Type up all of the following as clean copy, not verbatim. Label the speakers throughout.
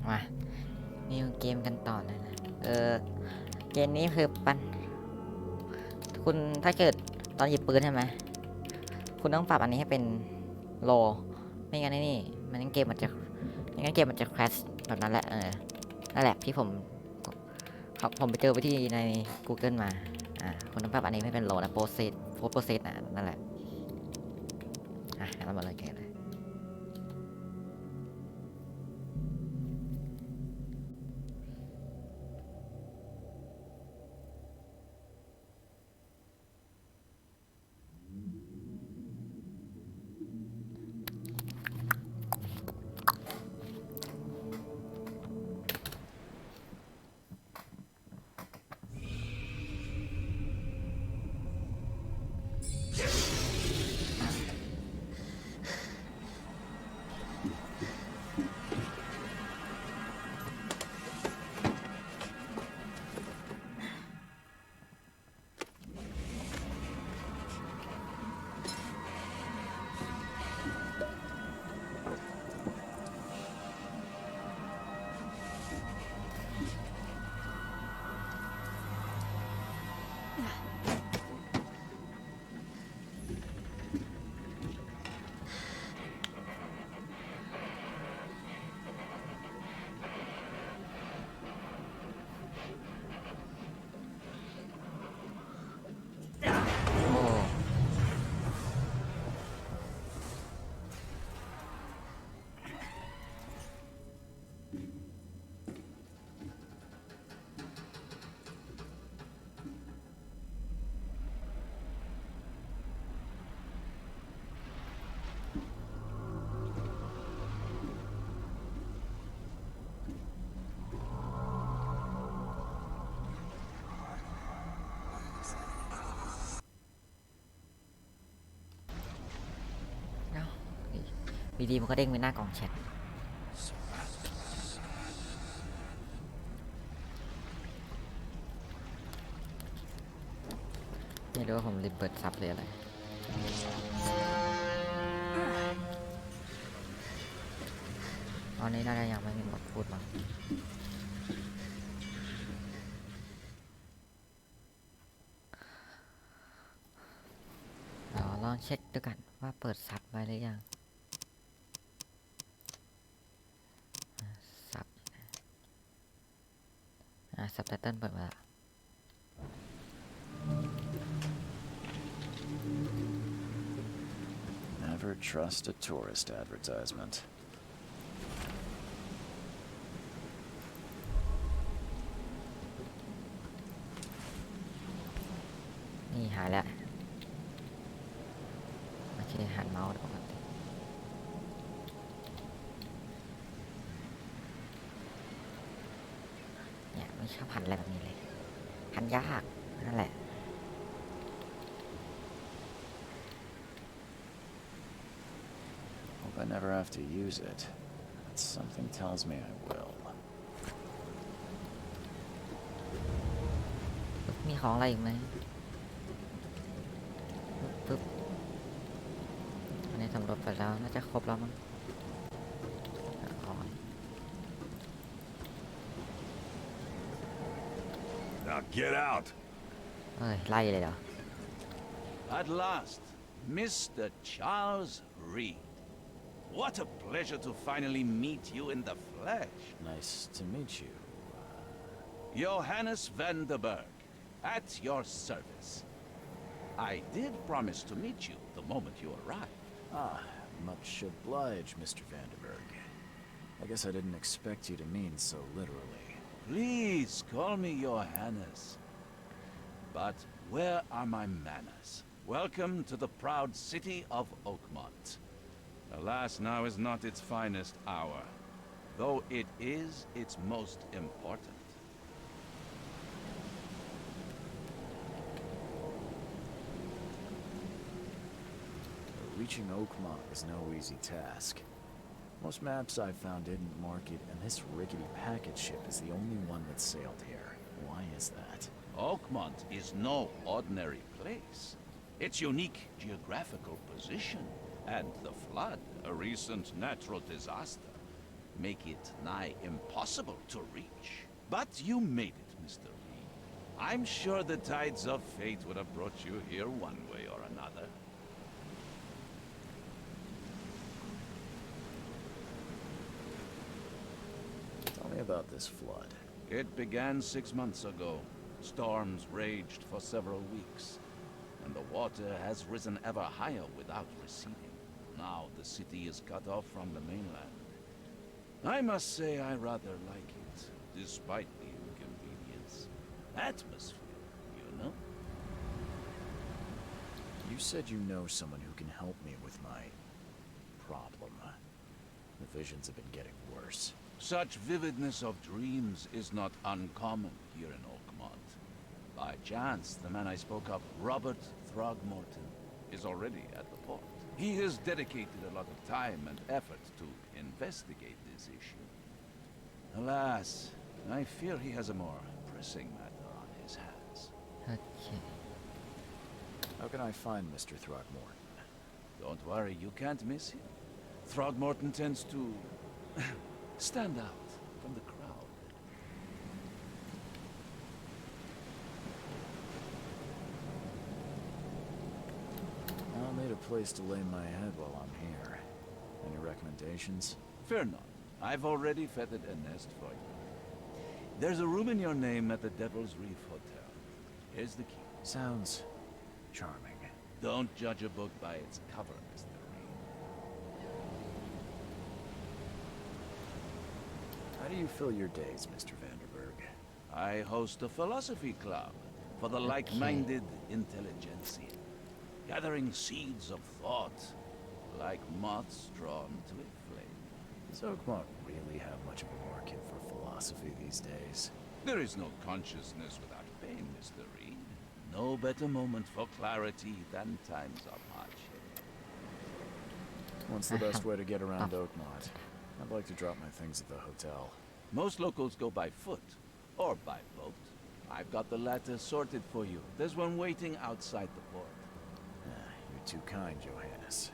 Speaker 1: มามีเกมกันต่อเลยนะเกมนี้คือคุณถ้าเกิดตอนหยิบปืนใช่ไหมคุณต้องปรับอันนี้ให้เป็นโลไม่งั้นนี่มันเกมมันจะไม่งั้นเกมมันจะ crash แบบนั้นแหละนั่นแหละที่ผมไปเจอไปที่ใน Google มาคุณต้องปรับอันนี้ให้เป็นโลนะโปรเซสนั่นแหละเรามาเลยเกมเลยดีมันก็เด้งไปหน้ากล่องแชทไม่รู้ว่าผมรีบเปิดซับเลยอะไรตอนนี้น่าจะยังไม่มีบทพูดมั้งลองเช็คดูกันว่าเปิดซับไว้หรือยังซับไตเติ้ลเปิดมา
Speaker 2: Never trust a tourist advertisement.
Speaker 1: นี่หายแล้วโอเคหันเมาส์ปกติเนี่ยไม่ชอบหันอะไรแบบนี้เลยหันยากนั่นแหละ
Speaker 2: Hope I never have to use it, but something tells me I will.
Speaker 1: มีของอะไรอีกไหมปึ๊บอันนี้สำรวจไปแล้วน่าจะครบแล้วมั้งของ
Speaker 3: Now get out!
Speaker 1: เฮ้ยไล่เลยเหรอ
Speaker 3: At last, Mr. Charles Reed. What a pleasure to finally meet you in the flesh.
Speaker 2: Nice to meet you.
Speaker 3: Johannes van der Berg, at your service. I did promise to meet you the moment you arrive.
Speaker 2: Much obliged, Mr. Vanderberg. I guess I didn't expect you to mean so literally.
Speaker 3: Please call me Johannes. But where are my manners? Welcome to the proud city of Oakmont. Alas, now is not its finest hour, though it is its most important.
Speaker 2: Reaching Oakmont was no easy task. Most maps I've found didn't mark it, and this rickety packet ship is the only one that sailed here. Why is that?
Speaker 3: Oakmont is no ordinary place. Its unique geographical position and the flood, a recent natural disaster, make it nigh impossible to reach. But you made it, Mr. Reed. I'm sure the tides of fate would have brought you here one way or another.
Speaker 2: Tell me about this flood.
Speaker 3: It began 6 months ago. Storms raged for several weeks, and the water has risen ever higher without receding. Now the city is cut off from the mainland. I must say I rather like it, despite the inconvenience. Atmosphere, you know?
Speaker 2: You said you know someone who can help me with my problem. The visions have been getting worse.
Speaker 3: Such vividness of dreams is not uncommon here in Oakmont. By chance, the man I spoke of, Robert Throgmorton, is already at the port. He has dedicated a lot of time and effort to investigate this issue. Alas, I fear he has a more pressing matter on his hands.
Speaker 1: โอเค
Speaker 2: How can I find Mr. Throgmorton?
Speaker 3: Don't worry, you can't miss him. Throgmorton tends to stand out from the crowd.
Speaker 2: I'll need a place to lay my head while I'm here. Any recommendations?
Speaker 3: Fear not. I've already feathered a nest for you. There's a room in your name at the Devil's Reef Hotel. Here's the key.
Speaker 2: Sounds charming.
Speaker 3: Don't judge a book by its cover, Mr. Reed.
Speaker 2: How do you fill your days, Mr. Vanderberg?
Speaker 3: I host a philosophy club for the like-minded intelligentsia, gathering seeds of thought like moths drawn to a flame.
Speaker 2: Does Oakmont really have much of a market for philosophy these days?
Speaker 3: There is no consciousness without pain, Mr. Reed. No better moment for clarity than times of hardship.
Speaker 2: What's the best way to get around Oakmont? I'd like to drop my things at the hotel.
Speaker 3: Most locals go by foot or by boat. I've got the latter sorted for you. There's one waiting outside the port.
Speaker 2: You're too kind, Johannes.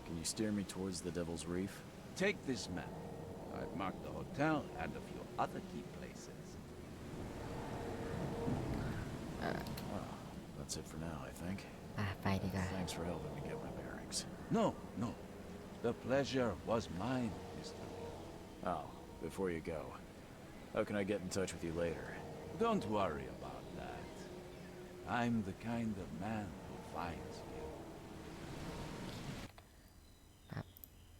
Speaker 2: Can you steer me towards the Devil's Reef?
Speaker 3: Take this map. I've marked the hotel and a few other key places.
Speaker 2: Well, that's it for now, I think.
Speaker 1: ไปดีกว่า
Speaker 2: Thanks for helping me get my bearings.
Speaker 3: No, no. The pleasure was mine, Mr. Reed.
Speaker 2: Oh, before you go, how can I get in touch with you later?
Speaker 3: Don't worry about that. I'm the kind of man who finds you.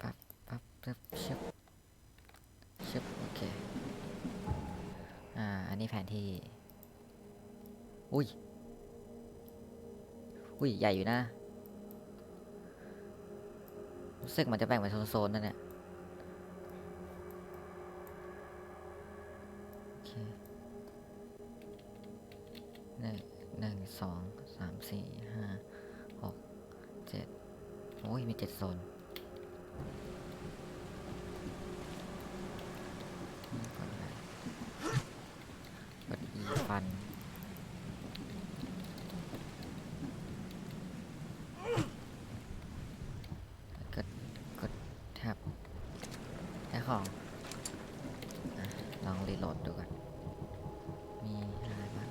Speaker 1: ปั๊บชึบชึบโอเค อันนี้แผนที่ อุ้ย ใหญ่อยู่นะ รู้สึกมันจะแบ่งเป็นโซนๆนั่นแหละโอเคหนึ่งสองสามสี่ห้าหกเจ็ดโอ้ยมี7 โซนกดอีฟันกดแท็บได้ของลองรีโหลดดูก่อนมีอะไรบ้าง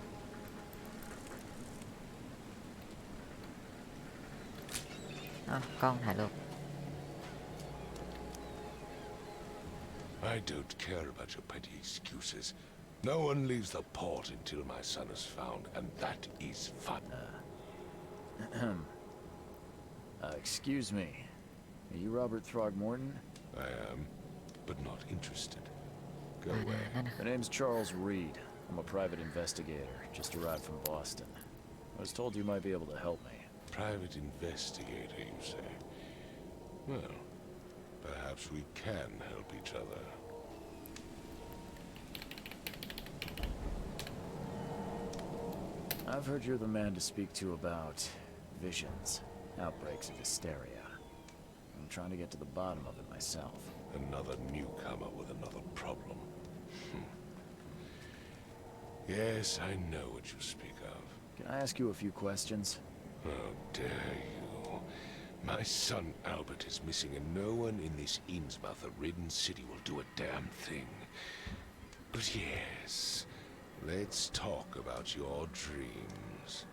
Speaker 1: กล้องถ่ายรูป
Speaker 4: I don't care about your petty excuses. No one leaves the port until my son is found, and that is fun.
Speaker 2: Excuse me. Are you Robert Throgmorton?
Speaker 4: I am, but not interested. Go away.
Speaker 2: My name's Charles Reed. I'm a private investigator, just arrived from Boston. I was told you might be able to help me.
Speaker 4: Private investigator, you say? Well, perhaps we can help each other.
Speaker 2: I've heard you're the man to speak to about visions, outbreaks of hysteria. I'm trying to get to the bottom of it myself.
Speaker 4: Another newcomer with another problem. Yes, I know what you speak of.
Speaker 2: Can I ask you a few questions?
Speaker 4: How dare you? My son Albert is missing, and no one in this Innsmouth-ridden city will do a damn thing. But yes, let's talk about your dreams.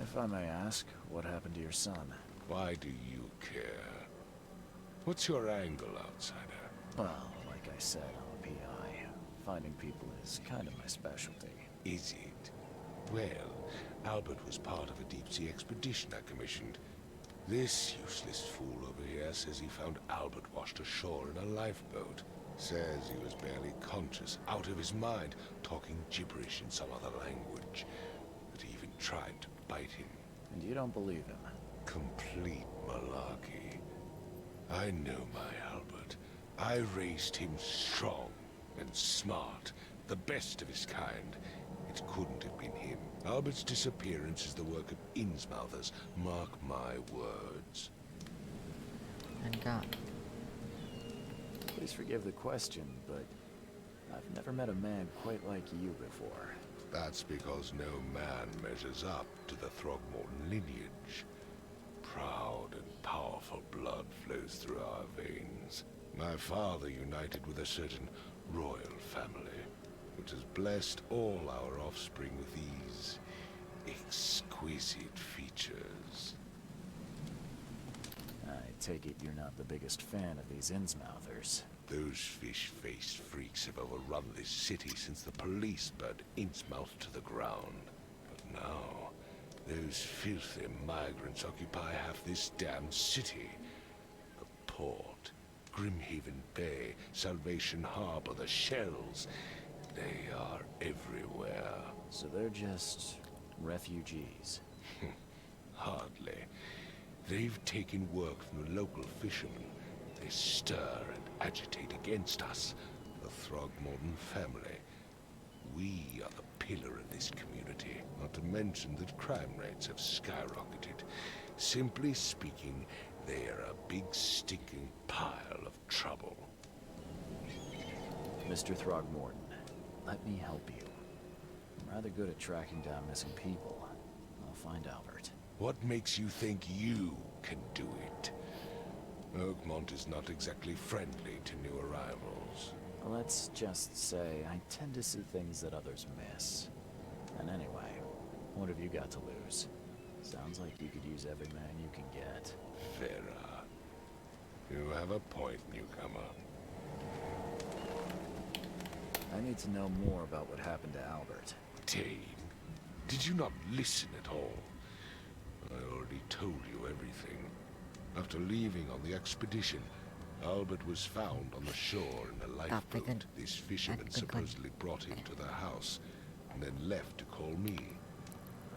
Speaker 2: If I may ask, what happened to your son?
Speaker 4: Why do you care? What's your angle, outsider?
Speaker 2: Well, like I said, I'm a PI. Finding people is kind of my specialty.
Speaker 4: Is it? Well, Albert was part of a deep-sea expedition I commissioned. This useless fool over here says he found Albert washed ashore in a lifeboat. Says he was barely conscious, out of his mind, talking gibberish in some other language. That he even tried to bite him.
Speaker 2: And you don't believe him?
Speaker 4: Complete malarkey. I know my Albert. I raised him strong and smart, the best of his kind. It couldn't have been him. Albert's disappearance is the work of Innsmouthers. Mark my words.
Speaker 1: And God.
Speaker 2: Please forgive the question, but I've never met a man quite like you before.
Speaker 4: That's because no man measures up to the Throgmorton lineage. Proud and powerful blood flows through our veins. My father united with a certain royal family, which has blessed all our offspring with these exquisite features.
Speaker 2: I take it you're not the biggest fan of these Innsmouthers.
Speaker 4: Those fish-faced freaks have overrun this city since the police burned Innsmouth to the ground. But now, those filthy migrants occupy half this damn city. The port, Grimhaven Bay, Salvation Harbor, the shells. They are everywhere.
Speaker 2: So they're just refugees.
Speaker 4: Hardly. They've taken work from the local fishermen. They stir and agitate against us, the Throgmorton family. We are the pillar of this community, not to mention that crime rates have skyrocketed. Simply speaking, they are a big stinking pile of trouble.
Speaker 2: Mr. Throgmorton, let me help you. I'm rather good at tracking down missing people. I'll find Albert.
Speaker 4: What makes you think you can do it? Oakmont is not exactly friendly to new arrivals.
Speaker 2: Let's just say I tend to see things that others miss. And anyway, what have you got to lose? Sounds like you could use every man you can get.
Speaker 4: Vera, you have a point, newcomer.
Speaker 2: I need to know more about what happened to Albert.
Speaker 4: Dane, did you not listen at all? I already told you everything. After leaving on the expedition, Albert was found on the shore in a lifeboat. This fisherman supposedly brought him to the house, and then left to call me.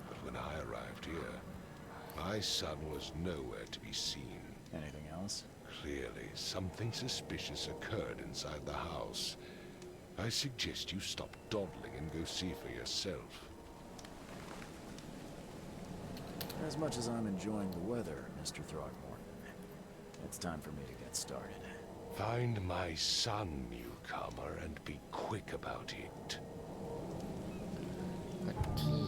Speaker 4: But when I arrived here, my son was nowhere to be seen.
Speaker 2: Anything else?
Speaker 4: Clearly, something suspicious occurred inside the house. I suggest you stop dawdling and go see for yourself.
Speaker 2: As much as I'm enjoying the weather, Mr. Throgmorton, it's time for me to get started.
Speaker 4: Find my son, newcomer, and be quick about it.
Speaker 1: กดที่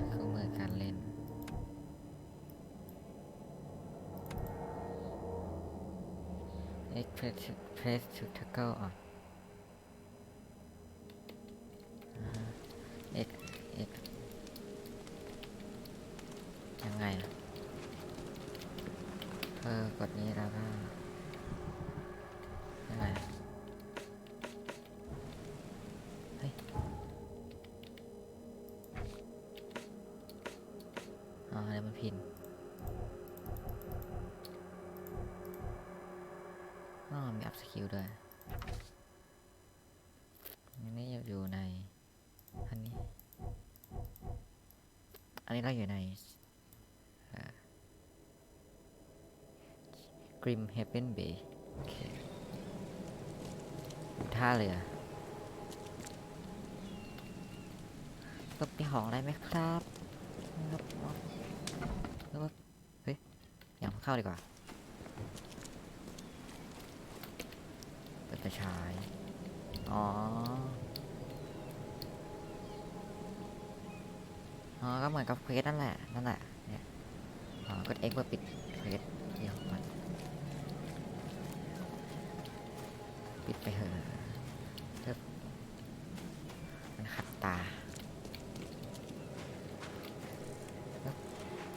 Speaker 1: เครื่องมือการเล่น press to toggle on X ยังไงล่ะกดนี้แล้วก็ยังไงเฮ้ยอ๋อเดี๋ยวมันพินอ๋อมีอัพสกิลด้วยอันนี้อยู่ในอันนี้เราอยู่ในGrimhaven Bay โอเคท่าเรือต้องมีของอะไรไหมครับเฮ้ยอย่างเข้าดีกว่าเปิดไฟฉายอ๋อ อ๋อก็เหมือนกับเควสนั่นแหละเนี่ยอ๋อกด X เพื่อปิดเควสเดียวมันปิดไปเถอะเถอะมันขัดตา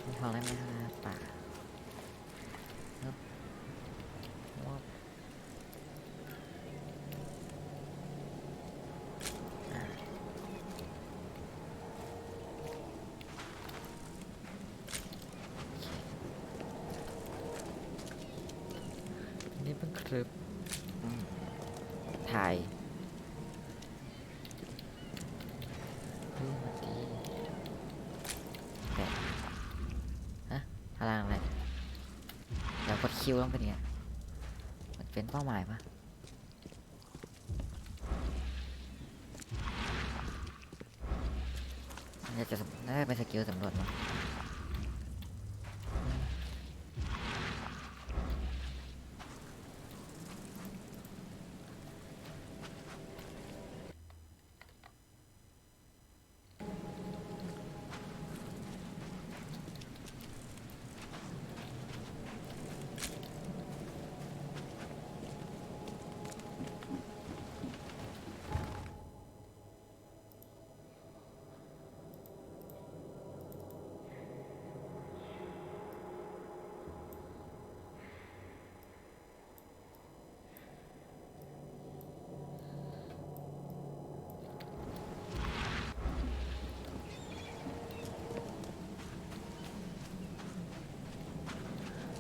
Speaker 1: มีทองได้ไหมครับป่าว้าวนี่เป็นคลิปถ่ายดูมาดีแบบฮะพลังอะไรเดี๋ยวกดคิวต้องเป็นไงมันเป็นเป้าหมายปะน่าจะเป็นสกิลสำรวจมั้ง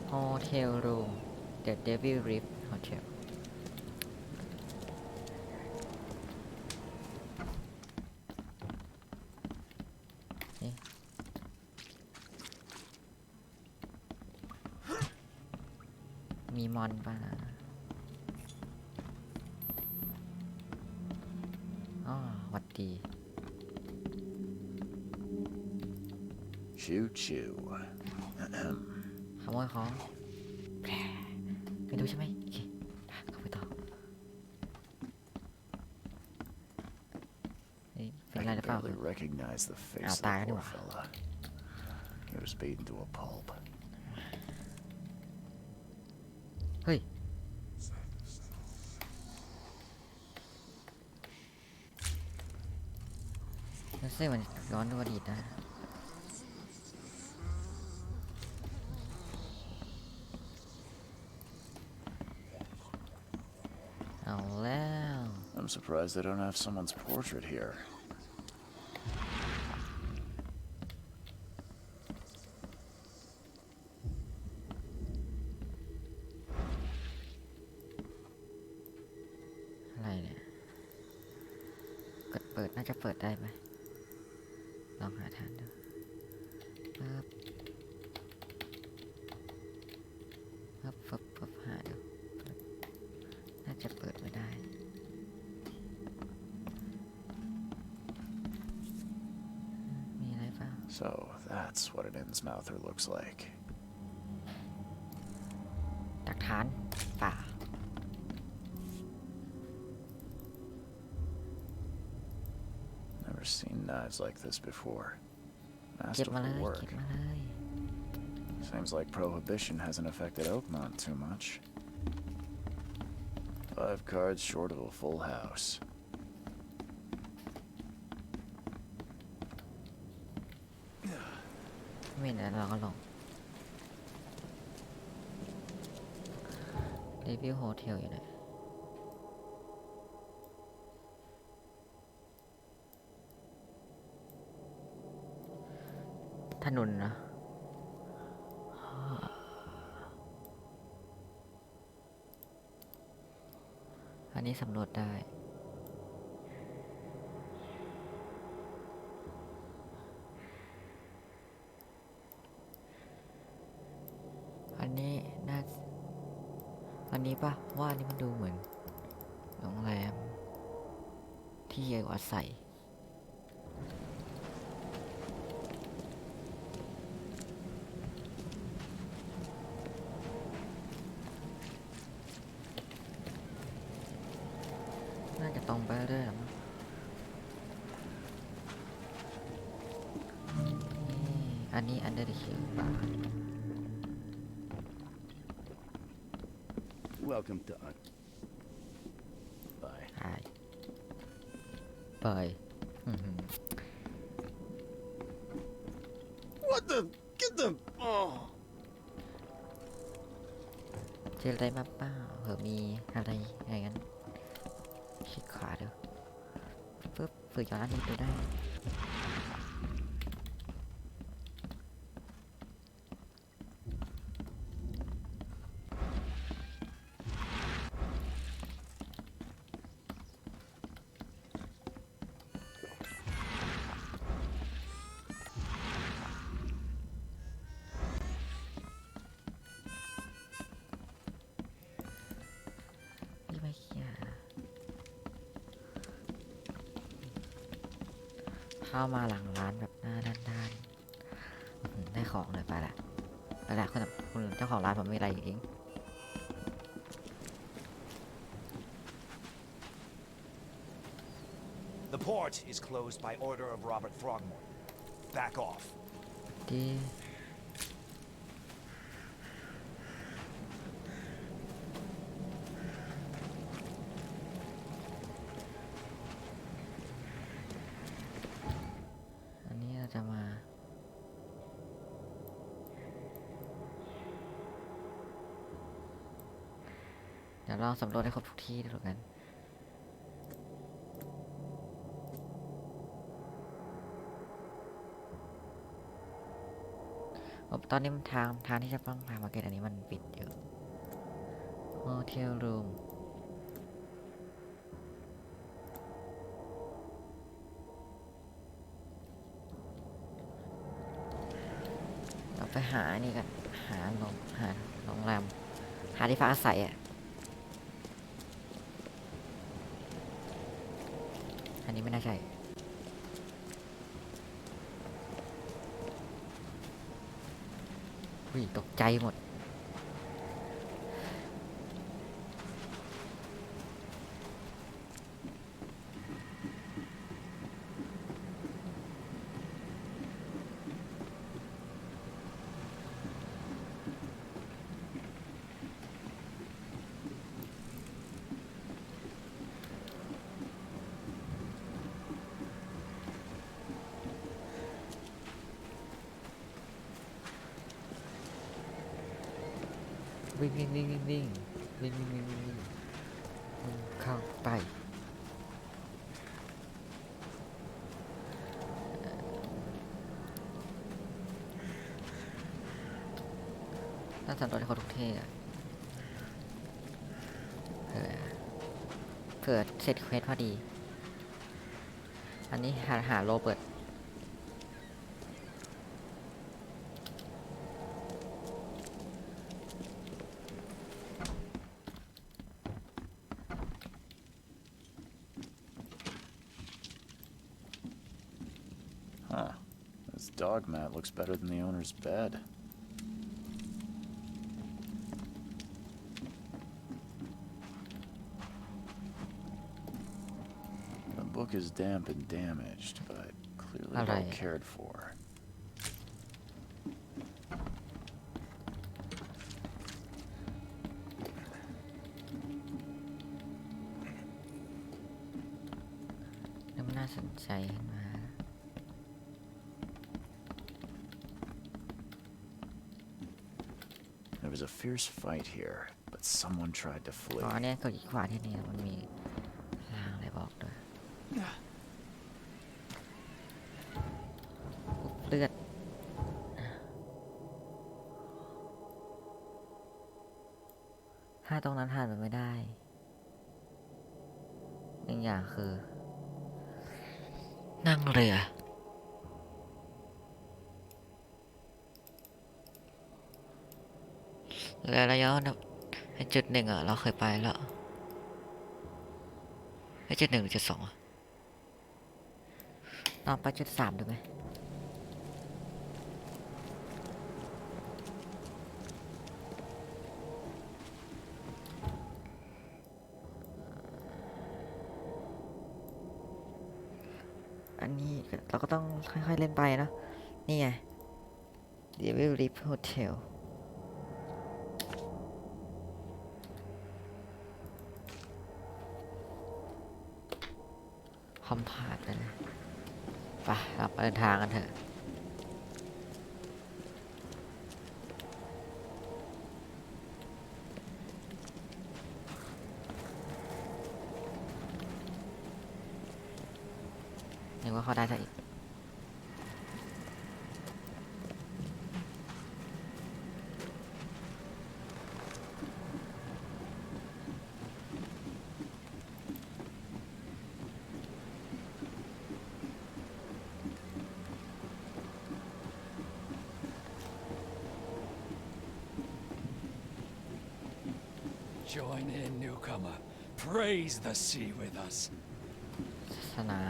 Speaker 1: โฮเทลรูม The Devil Reef Hotel นี่มีมอนป่ะนะอ๋อหวัดดี
Speaker 2: Choo choo.
Speaker 1: ขโมยของไม่รู้ใช่ไหมโอเคเข้าไปต่อนี่เป็น
Speaker 2: I
Speaker 1: ไร
Speaker 2: can
Speaker 1: หรือเปล่า
Speaker 2: barely recognize the face
Speaker 1: Ow,
Speaker 2: of the
Speaker 1: tayo
Speaker 2: poor
Speaker 1: ba?
Speaker 2: fella. He was beaten to a pulp.
Speaker 1: เฮ้ยนั่นสิมันย้อนดูอดีตนะเอาแล้ว
Speaker 2: I'm surprised they don't have someone's portrait here.
Speaker 1: อะไรเนี่ยกดเปิดน่าจะเปิดได้ไหมลองหาทางดูปึ๊บหาดูน่าจะเปิดไม่ได้มีอะไรเปล่า
Speaker 2: So that's what an Innsmouther looks like.
Speaker 1: หลักฐานป่า
Speaker 2: Never seen knives like this before.
Speaker 1: เก็บมาเลย
Speaker 2: Masterful
Speaker 1: เก็
Speaker 2: work.
Speaker 1: บมาเลย
Speaker 2: Seems like Prohibition hasn't affected Oakmont too much. 5 cards short of a full house.
Speaker 1: ไม่เห็นแล้วเราก็ลงรีวิวโฮเทลอยู่ไหนถนนนะอันนี้สำรวจได้ อันนี้น่าอันนี้ปะว่าอันนี้มันดูเหมือนโรงแรมที่อยู่อาศัยน่าจะตรงไปเรื่อยๆหรอมั้ง อันนี้ under the hill bar
Speaker 5: Welcome to
Speaker 2: Bye.
Speaker 1: ใช่ไปอื้อหือ
Speaker 5: What the? Get the. Oh.
Speaker 1: เจออะไรมาเปล่าเผื่อมีอะไรอย่างนั้นคลิกขวาเดี๋ยวปึ๊บฝึกย้อนอันนี้ดูได้ นี่ไม่เคียเข้ามาหลังร้านแบบหน้าด้านๆได้ของเลยไปละคุณเจ้าของร้านผมไม่อะไรเอง
Speaker 6: The port is closed by order of Robert Throgmorton. Back off.
Speaker 1: ดีอันนี้เราจะมาเดี๋ยวลองสำรวจให้ครบทุกที่ดูกันตอนนี้มันทางที่จะต้องพามาร์เก็ตอันนี้มันปิดอยู่โฮเทลรูมเราไปหานี่กันหาโรงแรมหาที่พักอาศัยอ่ะอันนี้ไม่น่าใช่อุ้ยตกใจหมดวิ่งเข้าไปต้องสำรวจให้ครบทุกที่อ่ะเผื่อเสร็จเควสพอดีอันนี้หาโรเบิร์ต
Speaker 2: Huh. This dog mat looks better than the owner's bed. The book is damp and damaged, but clearly well cared for. แล้วมันน่าสนใจขึ้นมา There was a fierce fight here, but someone tried to flee.
Speaker 1: อ๋อเนี่ยกดขวาที่นี่มันมีรางอะไรบอกด้วยเลือดถ้าตรงนั้นผ่านไปไม่ได้อีกอย่างคือนั่งเรือระยะจุดหนึ่งอ่ะเราเคยไปแล้วจุดหนึ่งหรือจุดสองลองไปจุดสามดูไหมอันนี้เราก็ต้องค่อยๆเล่นไปเนาะนี่ไง Devil Rip Hotel คอมพาดเลยนะไปเราเดินทางกันเถอะนึกว่าเขาได้ซะอีก
Speaker 7: Join in, newcomer. Praise the sea with us.
Speaker 1: ศาสนา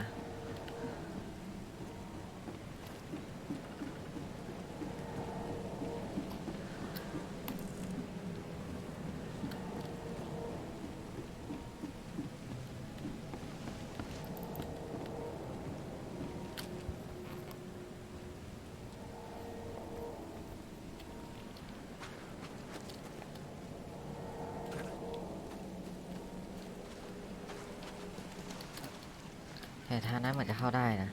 Speaker 1: แต่ทางนั้นเหมือนจะเข้าได้นะ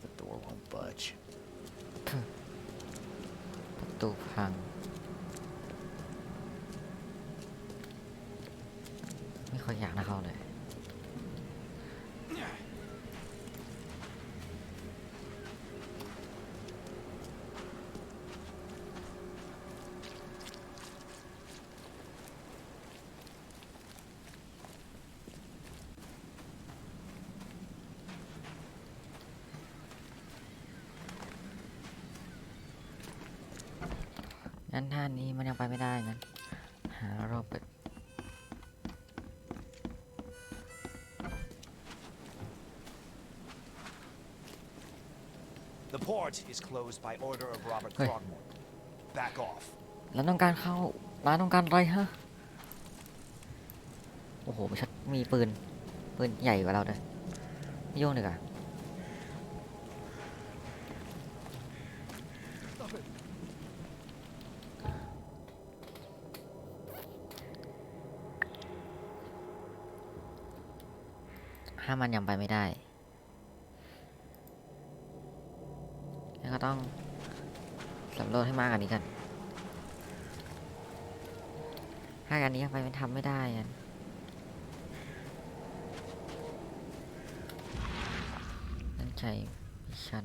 Speaker 2: The door won't budge.
Speaker 1: ประตูพังไม่ค่อยอยากนะเข้าเลยงั้นท่านนี้มันยังไปไม่ได้งั้นหารอบเปิด
Speaker 6: The port is closed by order of Robert
Speaker 1: Hey.
Speaker 6: Frogmore. Back off.
Speaker 1: แล้วต้องการเข้าร้านต้องการอะไรฮะโอ้โหชัดมีปืนใหญ่กว่าเราเลยไม่ยุ่งเลยอ่ะถ้ามันยังไปไม่ได้แล้วก็ต้องสำรวจให้มากกว่านี้กันถ้าอันนี้ยังไปมันทำไม่ได้อันนั่นใจมิชชั่น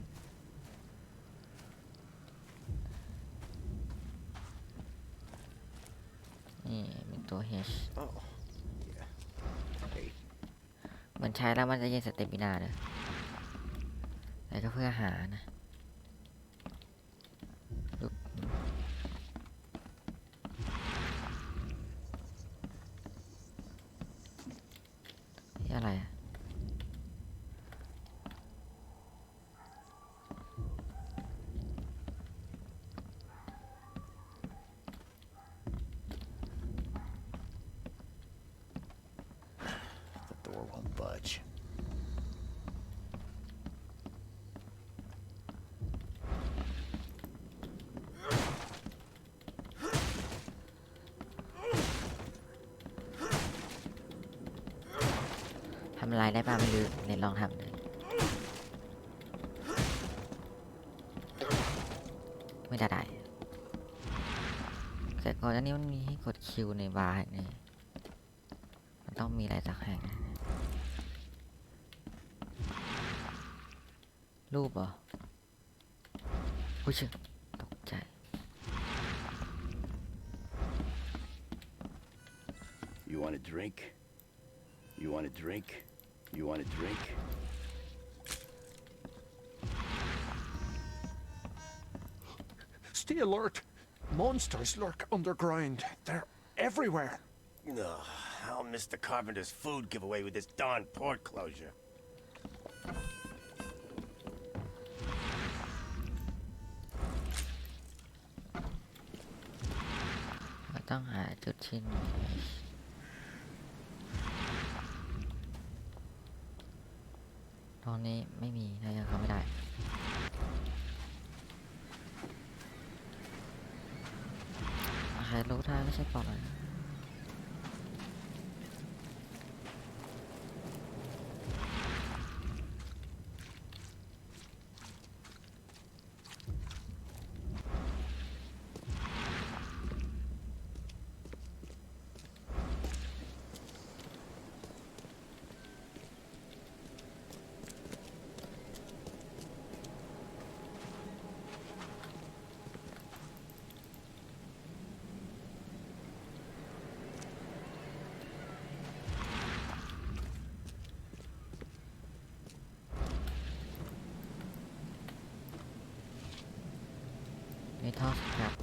Speaker 1: นี่เป็นตัว H
Speaker 2: Oh, yeah. Hey,
Speaker 1: เหมือนใช้แล้วมันจะเย็นสเตมินาเลยแต่ก็เพื่อหานะปึ๊บนี่อะไรอะ
Speaker 2: the door won't budge.
Speaker 1: ทำลายได้ป่ะไม่รู้เน้นลองทำเลยไม่ได้แต่ก่อนอันนี้มันมีให้กดคิวในบาร์นี่มันต้องมีอะไรสักแห่งรูปเหรออุ้ยชิตกใจ
Speaker 5: You want a drink? You want a drink? You want a drink?
Speaker 8: Stay alert. Monsters lurk underground. They're everywhere.
Speaker 9: Ugh, I'll miss the carpenter's food giveaway with this darn port closure.
Speaker 1: เราต้องหาจุดที่มีโท ห้องนี้ไม่มีน่าจะเข้าไม่ได้ใครรู้ทางก็ใช่ปลอดเลยไม่ท่อสครับ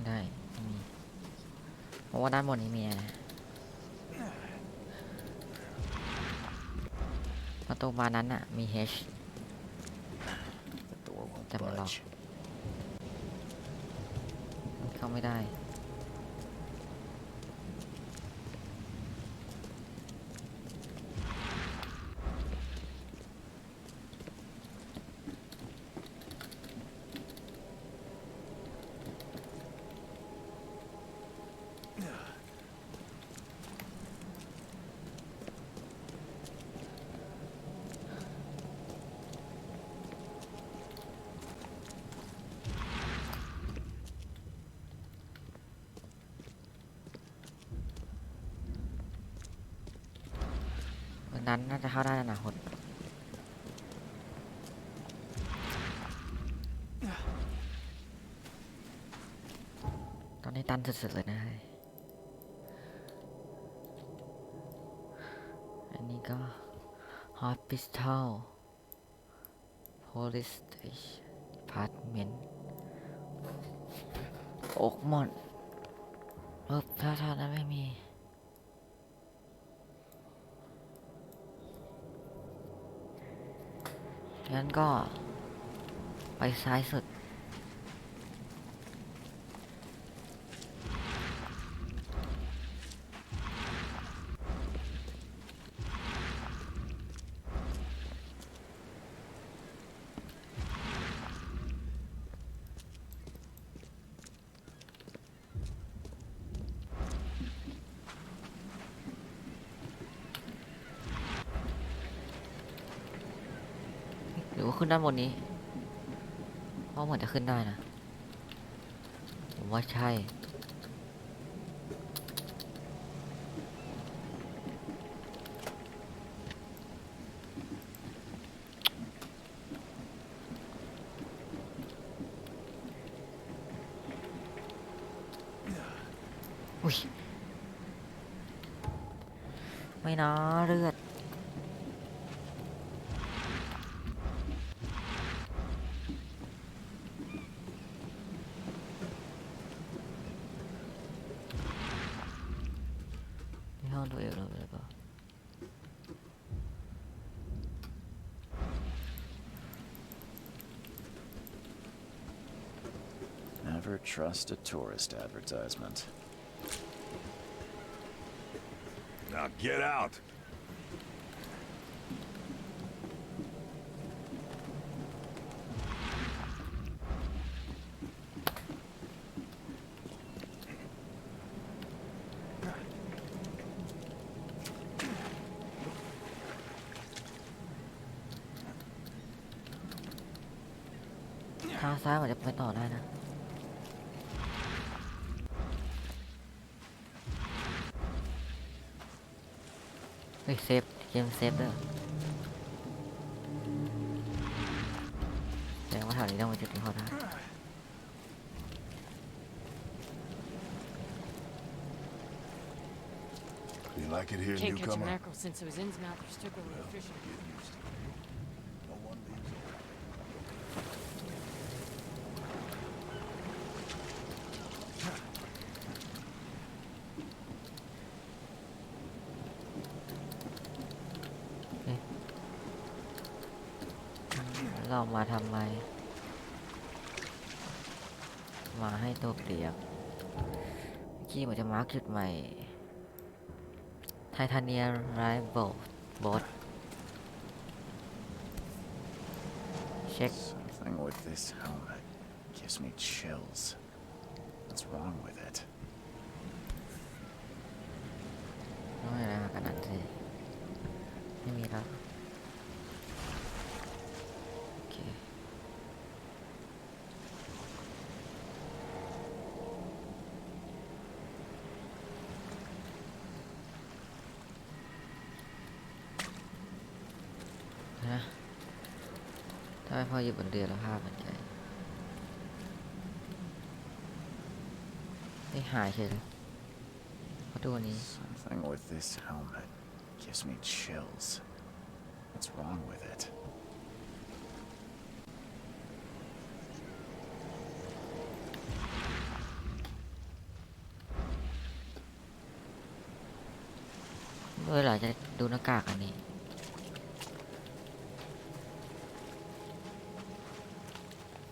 Speaker 1: ได้ไม่มีเพราะว่าด้านบนนี้มีนะประตูบานนั้นอ่ะมี H
Speaker 2: The door won't
Speaker 1: แต่มันล็อก
Speaker 2: budge.
Speaker 1: เข้าไม่ได้วันนั้นน่าจะเข้าได้ในอนาคตตอนนี้ตันสุดๆเลยนะเฮ้ยอันนี้ก็ Hospital Police Station Department โอ๊กมอนถ้านั้นไม่มีงั้นก็ไปซ้ายสุดหรือว่าขึ้นด้านบนนี้เพราะเหมือนจะขึ้นได้นะผมว่าใช่อุ้ยไม่นะเลือดที่ห้องตัวเองเราเลยป่ะ
Speaker 2: Never trust a tourist advertisement.
Speaker 3: Now get out.
Speaker 1: ทางซ้ายมันจะไปต่อได้นะเฮ้ยเซฟเกมเซฟด้วยแสดงว่าแถวนี้ต้องเป็นจุดที่เขาได้
Speaker 4: You like it here,
Speaker 10: Can't catch a
Speaker 4: newcomer?
Speaker 10: mackerel since it was in's mouth or took over the fishing.
Speaker 4: No one leaves.
Speaker 1: เรามาทำไม มาให้ตัวเปรียบเมื่อกี้เหมือนจะมาร์กจุดใหม่ไททาเนียไรโบสเช็ค
Speaker 2: Something with this helmet gives me chills. What's wrong with it?
Speaker 1: ไม่อะไรมากันนั้นสิไม่มีแล้วโอเคนะถ้าไม่พออยู่บนเรือแล้วภาพมันใจไม่หายเฉยเลยเขาดูอันนี้
Speaker 2: Something with this helmet gives me chills. What's wrong with it?
Speaker 1: เมื่อไหร่จะดูหน้ากากอันนี้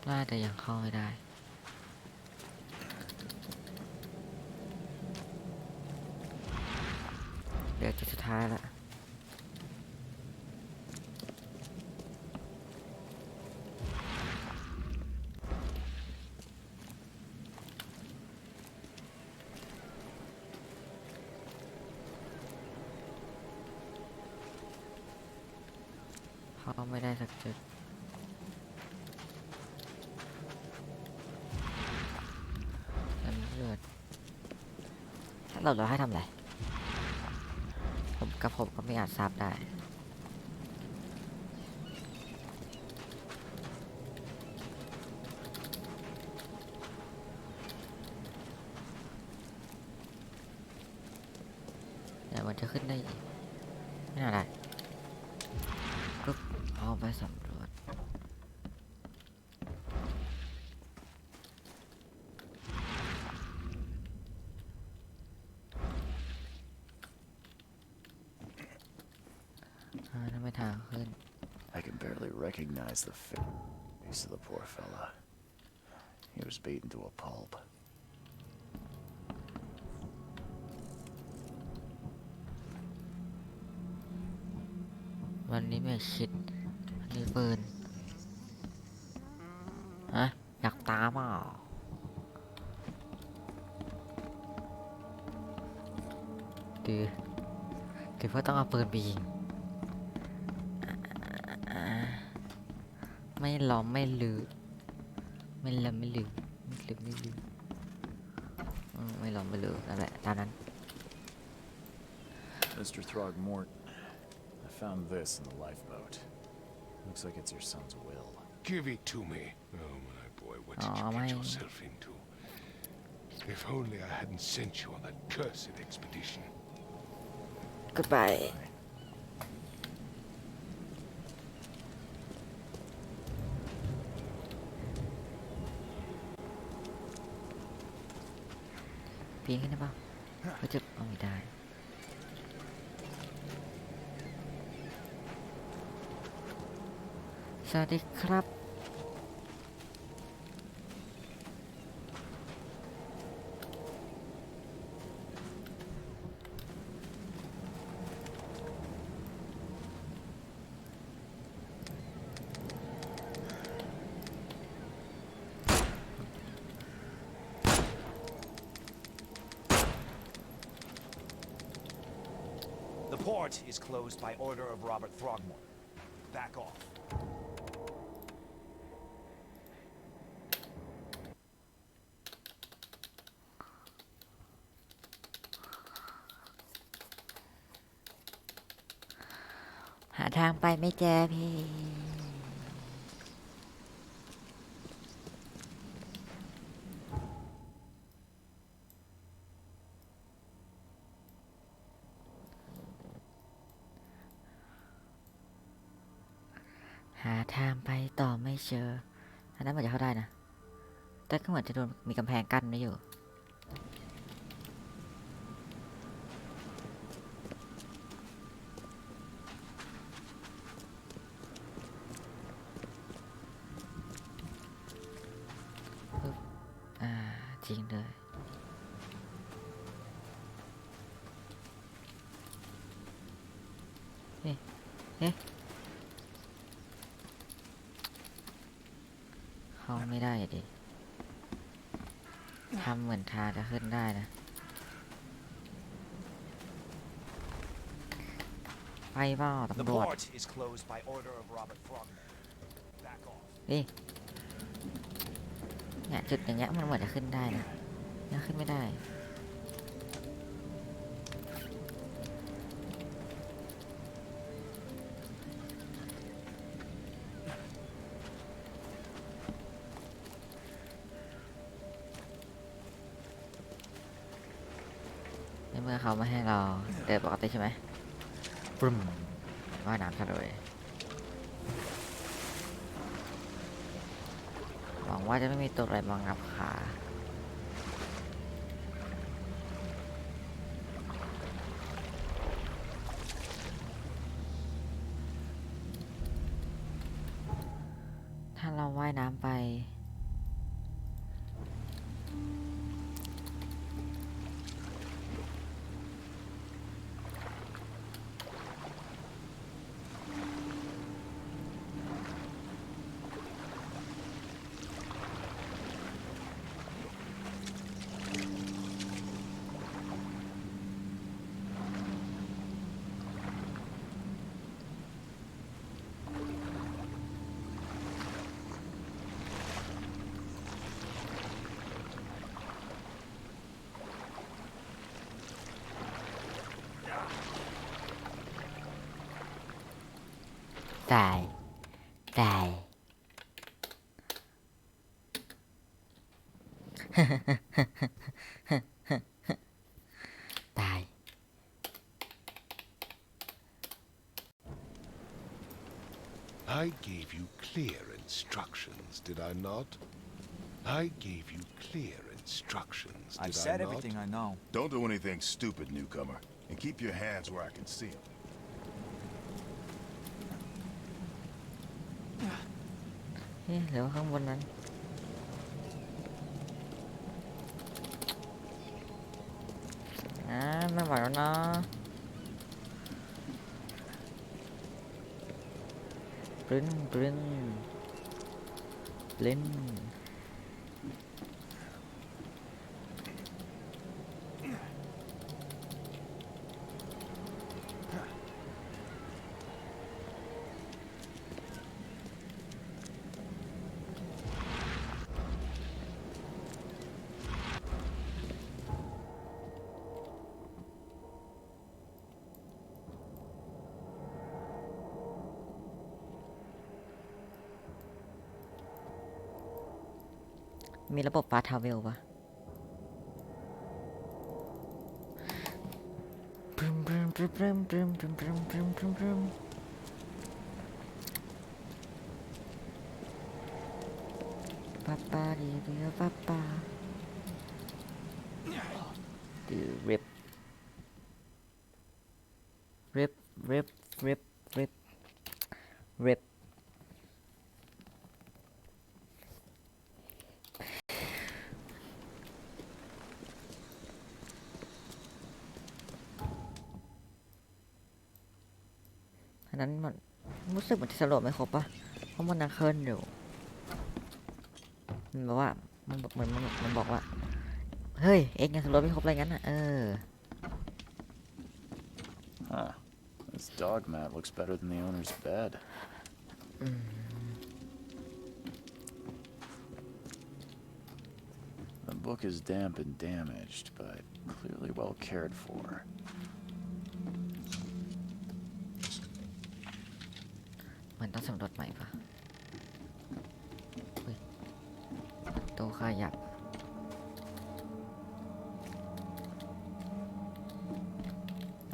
Speaker 1: น่าจะยังเข้าไม่ได้เดี๋ยวจุดสุดท้ายละเข้าไม่ได้สักจุดน้ำเลือดถ้าเราให้ทำอะไรผมก็ไม่อาจทราบได้เดี๋ยวมันจะขึ้นได้อีกไม่น่าได้ปุ๊บเอาไปสำรวจนั่นไม่ทางขึ้น
Speaker 2: I can barely recognize the face of the poor fella. He was beaten to a pulp.
Speaker 1: วันนี้ไม่คิดอันนี้ปืนฮะอยากตามอ่ะดื้อเพื่อต้องเอาปืนไปยิงไม่ล้อมไม่ลือไม่ล้อมไม่ลือไม่ลือไม่ล้อมไม่ลือนั่นแหละตามนั้น
Speaker 2: Mr. Throgmorton, I found this in the lifeboat. Looks like it's your son's will.
Speaker 4: Give it to me. Oh, my boy, what did you get yourself into? If only I hadn't sent you on that cursed expedition.
Speaker 1: Goodbye. Biến cái này bao? Có chụp ông người ta. สวัสดีครับ
Speaker 6: The port is closed by order of Robert Throgmorton. Back off.
Speaker 1: หาทางไปไม่เจอพี่ หาทางไปต่อไม่เจออันนั้นเหมือนจะเข้าได้นะ แต่ก็เหมือนจะโดนมีกำแพงกั้นไว้อยู่ จริงด้วยเอ๊ะเข้าไม่ได้ดิทำเหมือนทาจะขึ้นได้นะไปเปล่า
Speaker 6: The
Speaker 1: ตำรวจ
Speaker 6: port is closed by order of Robert Frogmore. Back off.
Speaker 1: นี่เนี่ยจุดอย่างเงี้ยมันเหมือนจะขึ้นได้นะยังขึ้นไม่ได้ในเมื่อเขาไม่ให้เราเดินปกติใช่ไหมปรึ้มว่ายน้ำซะเลยหวังว่าจะไม่มีตัวอะไรมางับขาถ้าเราว่ายน้ำไปตายตาย ตาย
Speaker 4: I gave you clear instructions, did I not? I gave you clear instructions, did I not?
Speaker 6: I've said everything I know.
Speaker 9: Don't do anything stupid, newcomer. And keep your hands where I can see them.
Speaker 1: เฮ้ยหรือว่าข้างบนนั้นไม่ไหวแล้วนะปรึ้นปรึ้นเล่นมีระบบฟาสต์ทราเวลปะปรึ้มปรึ้มปรึ้มปรึ้มปรึ้มปรึ้มปรึ้มปรึ้มปรึ้มปรึ้มป้าป้าดีเดียวป้าป้าดูริบริบริบริบริบริบอันนั้นมันรู้สึกเหมือนจะสโลว์ไม่ครบปะเพราะมันยังเคลื่อนอยู่มันบอกว่ามันบอกว่าเฮ้ยเอ็กยังสโลว์ไม่ครบอะไรงั้นอ่ะ
Speaker 2: Huh. This dog mat looks better than the owner's bed. The book is damp and damaged, but clearly well cared for.
Speaker 1: มันต้องสำรวจใหม่ปะเฮ้ยโตขยับ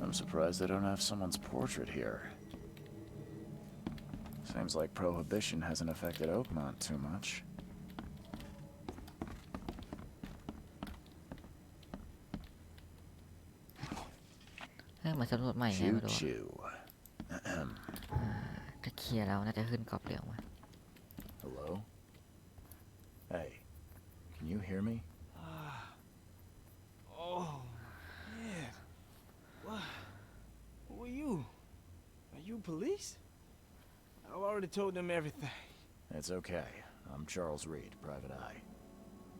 Speaker 2: I'm surprised they don't have someone's portrait here. Seems like Prohibition hasn't affected Oakmont too much.
Speaker 1: เฮ้ยมาสำรวจใหม่ไง
Speaker 2: Choo
Speaker 1: มาดู
Speaker 2: choo.
Speaker 1: ถ้าเคลียร์แล้วน่าจะขึ้นกรอบเหลืองมา
Speaker 2: Hello? Hey, can you hear me?
Speaker 11: police? I've already told them everything.
Speaker 2: It's okay. I'm Charles Reed, Private Eye.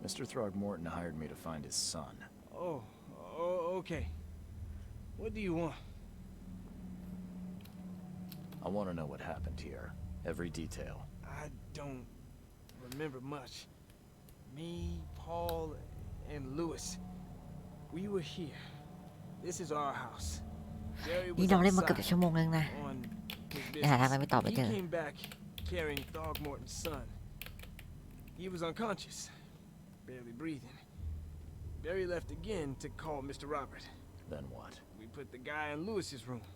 Speaker 2: Mr. Throgmorton hired me to find his son.
Speaker 11: Oh, okay. What do you want?
Speaker 2: I want to know what happened here. Every detail.
Speaker 11: I don't remember much. Me, Paul, and Lewis. We were here. This is our house. Gary
Speaker 1: นี่
Speaker 11: was
Speaker 1: เราเล่นมาเกือบ
Speaker 11: outside
Speaker 1: ชั่วโมงนึงนะ
Speaker 11: on his
Speaker 1: อย่าหาทางไป
Speaker 11: business.
Speaker 1: ไม่ตอบไม่เจ
Speaker 11: He
Speaker 1: อ
Speaker 11: came back carrying Throgmorton's son. He was unconscious, barely breathing. Barry left again to call Mr. Robert.
Speaker 2: Then what?
Speaker 11: We put the guy in Lewis's room.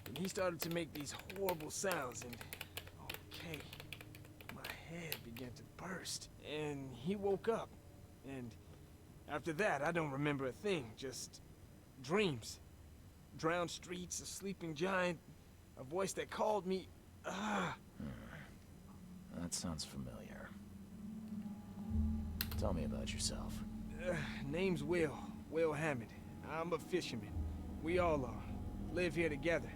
Speaker 11: And he started to make these horrible sounds and... Okay. My head began to burst. And he woke up. And after that, I don't remember a thing. Just dreams. Drowned streets, a sleeping giant, a voice that called me...
Speaker 2: That sounds familiar. Tell me about yourself.
Speaker 11: Name's Will Hammond. I'm a fisherman. We all are. Live here together.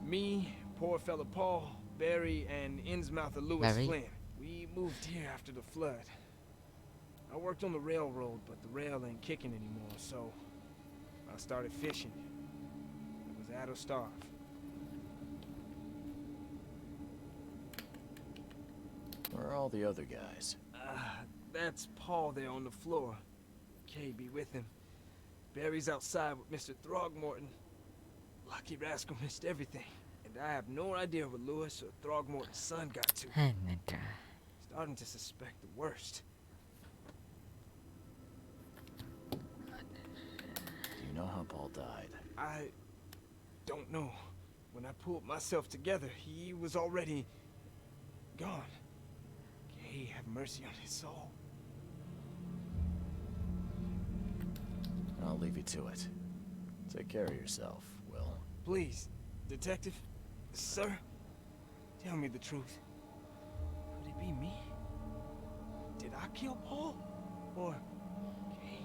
Speaker 11: Me, poor fella Paul, Barry, and Innsmouther Lewis
Speaker 1: Barry?
Speaker 11: Flynn. We moved here after the flood. I worked on the railroad, but the rail ain't kicking anymore, so I started fishing. It was add or starve.
Speaker 2: Where are all the other guys?
Speaker 11: That's Paul there on the floor. Kay be with him. Barry's outside with Mr. Throgmorton. Lucky rascal missed everything. And I have no idea what Lewis or Throgmorton's son got to.
Speaker 1: นั่นนะจ๊ะ
Speaker 11: Starting to suspect the worst.
Speaker 2: Do you know how Paul died?
Speaker 11: I don't know. When I pulled myself together, he was already gone. Kay have mercy on his soul.
Speaker 2: I'll leave you to it. Take care of yourself, Will.
Speaker 11: Please, detective, sir, tell me the truth. Could it be me? Did I kill Paul? Or Kay?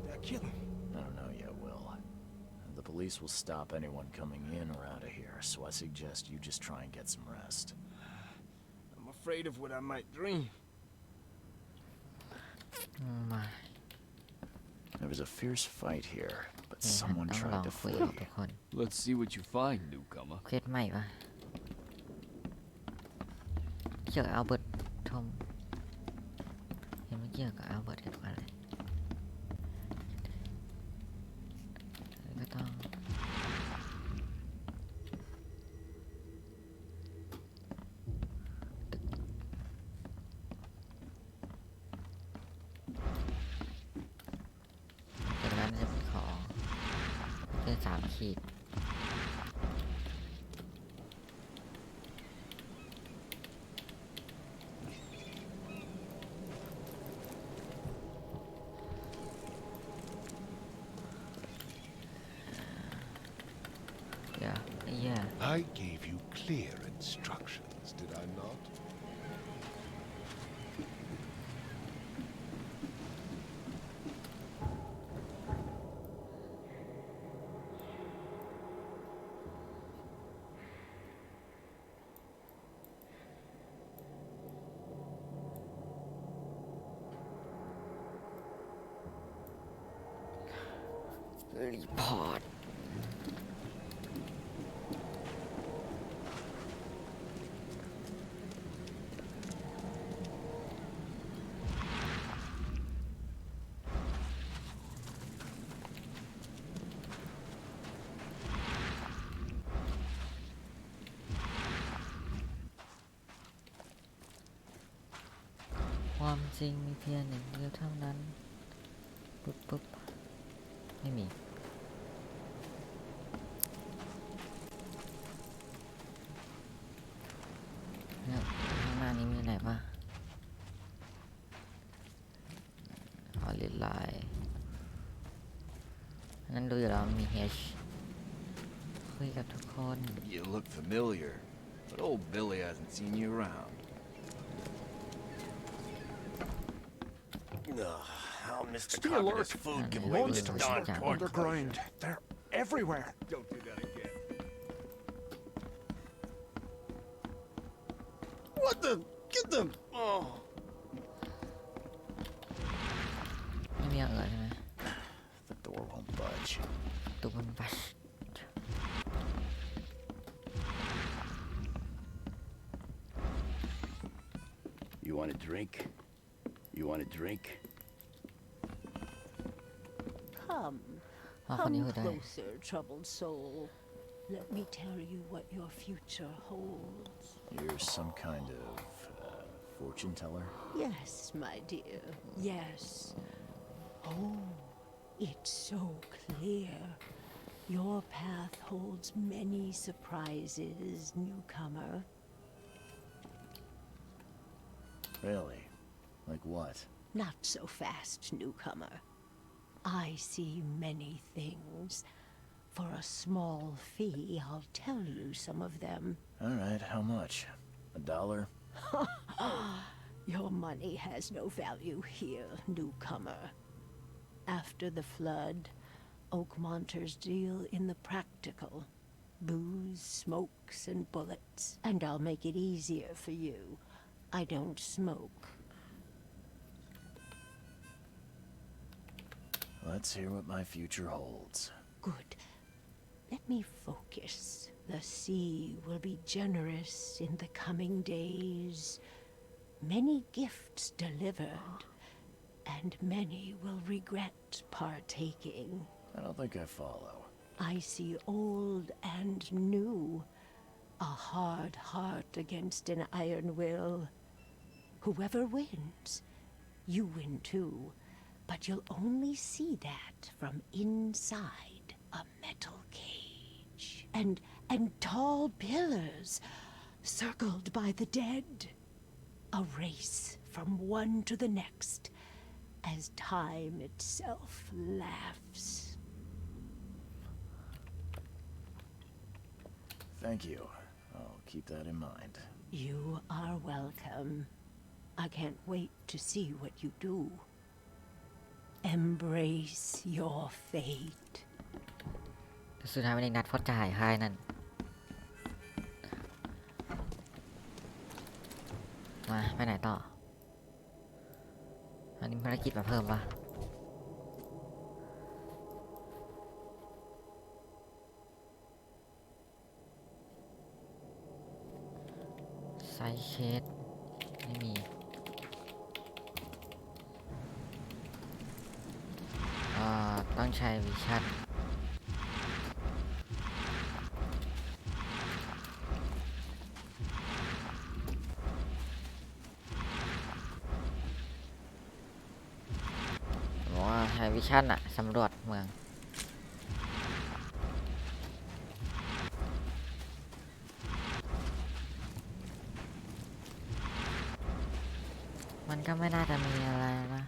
Speaker 11: Did I kill him?
Speaker 2: I don't know yet, Will. The police will stop anyone coming in or out of here, so I suggest you just try and get some rest.
Speaker 11: I'm afraid of what I might dream.
Speaker 1: มา
Speaker 2: There was a fierce fight here, but
Speaker 1: เนี่ย
Speaker 2: someone
Speaker 1: ต้องลอง
Speaker 2: tried to
Speaker 1: คุย
Speaker 2: flee.
Speaker 1: กับทุกคน
Speaker 7: Let's see what you find, newcomer.
Speaker 1: เควสใหม่ปะเกี่ยวกับอัลเบิร์ตทอมยังไม่เกี่ยวกับอัลเบิร์ตเกี่ยวกับอะไรก็ต้องจากนั้นจะเป็นของเป็น3 ขีด
Speaker 4: I gave you clear instructions, did I not?
Speaker 1: report ความจริงมีเพียงหนึ่งเดียวเท่านั้นปุ๊บไม่มีเนี่ยข้างหน้านี้มีอะไรปะฮอลลีไลน์นั่นดูอยู่แล้วมี H คุยกับทุกคน
Speaker 6: You look familiar, but old Billy hasn't seen you around.
Speaker 9: How Mr.
Speaker 8: Stay
Speaker 9: Carpenter's
Speaker 8: alert.
Speaker 9: food give away with this
Speaker 8: Monsters
Speaker 9: darn
Speaker 8: lurk
Speaker 9: pork.
Speaker 8: underground. They're everywhere.
Speaker 11: Don't do that again.
Speaker 5: What the? Get them! Oh.
Speaker 1: ไม่มีอย่างอื่นใช่ไหม
Speaker 2: The door won't budge.
Speaker 1: ตัวมันบัช
Speaker 5: You want a drink? You want a drink?
Speaker 10: Come,
Speaker 1: อ๋อคนนี้
Speaker 10: come
Speaker 1: พูดได้
Speaker 10: closer, troubled soul. Let me tell you what your future holds.
Speaker 2: You're some kind of fortune teller?
Speaker 10: Yes, my dear, yes. Oh, it's so clear. Your path holds many surprises, newcomer.
Speaker 2: Really? Like what?
Speaker 10: Not so fast, newcomer. I see many things. For a small fee, I'll tell you some of them.
Speaker 2: All right, how much? $1?
Speaker 10: Your money has no value here, newcomer. After the flood, Oakmonters deal in the practical. Booze, smokes, and bullets. And I'll make it easier for you. I don't smoke.
Speaker 2: Let's hear what my future holds.
Speaker 10: Good. Let me focus. The sea will be generous in the coming days. Many gifts delivered, and many will regret partaking.
Speaker 2: I don't think I follow.
Speaker 10: I see old and new. A hard heart against an iron will. Whoever wins, you win too. But you'll only see that from inside a metal cage. And tall pillars circled by the dead. A race from one to the next as time itself laughs.
Speaker 2: Thank you. I'll keep that in mind.
Speaker 10: You are welcome. I can't wait to see what you do. Embrace your fate.
Speaker 1: สุดท้ายมันเองนัดฟอดจ่ายค่ายนั่นมาไปไหนต่ออันนี้ภารกิจมาเพิ่มปะไซส์เคสไม่มีต้องใช้วิชั่นใช้วิชั่นอะสำรวจเมืองมันก็ไม่น่าจะมีอะไรนะ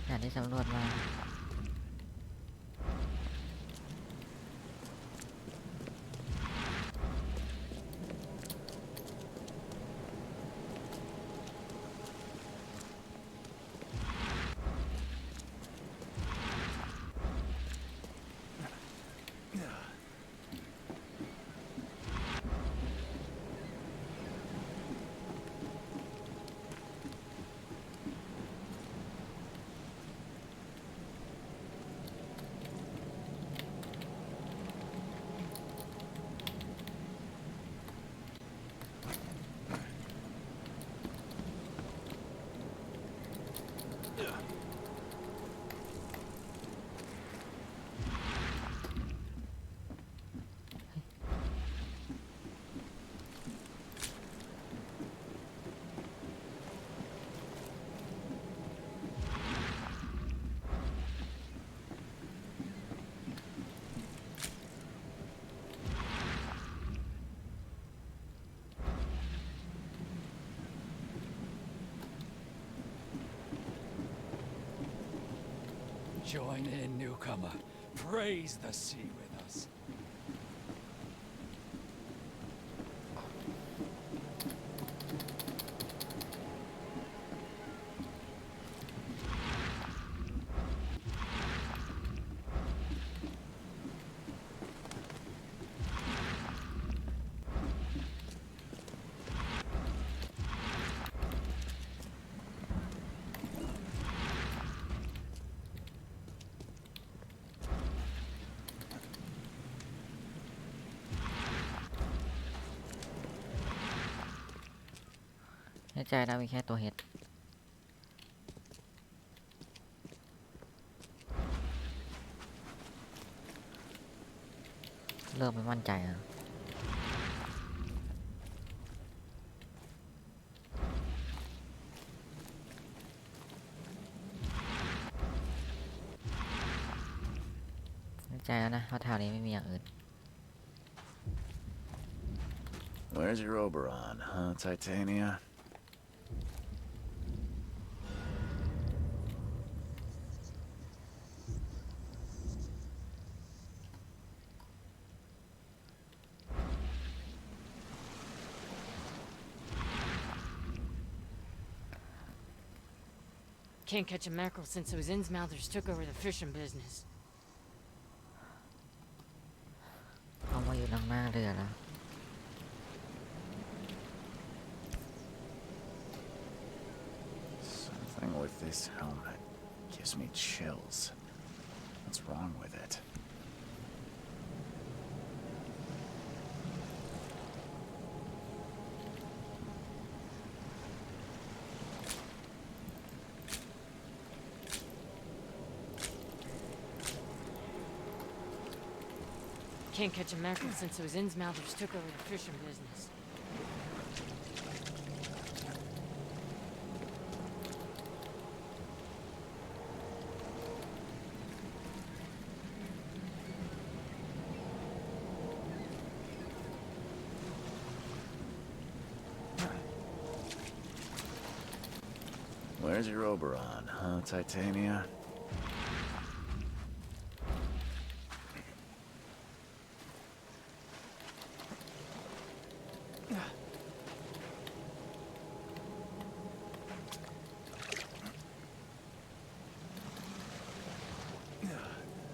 Speaker 1: อย่างที่สำรวจมา
Speaker 7: Join in, newcomer. Praise the sea with us.
Speaker 1: น่ใจนะมีแค่ตัวเห็ดเริ่มไม่มั่นใจแล้วแน่ใจแล้วนะว่าแถวนี้ไม่มีอย่างอื่น
Speaker 2: Where's your Oberon, huh, Titania?
Speaker 12: Can't catch a mackerel since those Innsmouthers took over the fishing business.
Speaker 1: เอามาอยู่ทางหน้าเรือแล้ว
Speaker 2: Something with this helmet gives me chills. What's wrong with it?
Speaker 12: Can't catch a mackerel since those Innsmouthers took over the fishing business.
Speaker 2: Where's your Oberon, huh, Titania?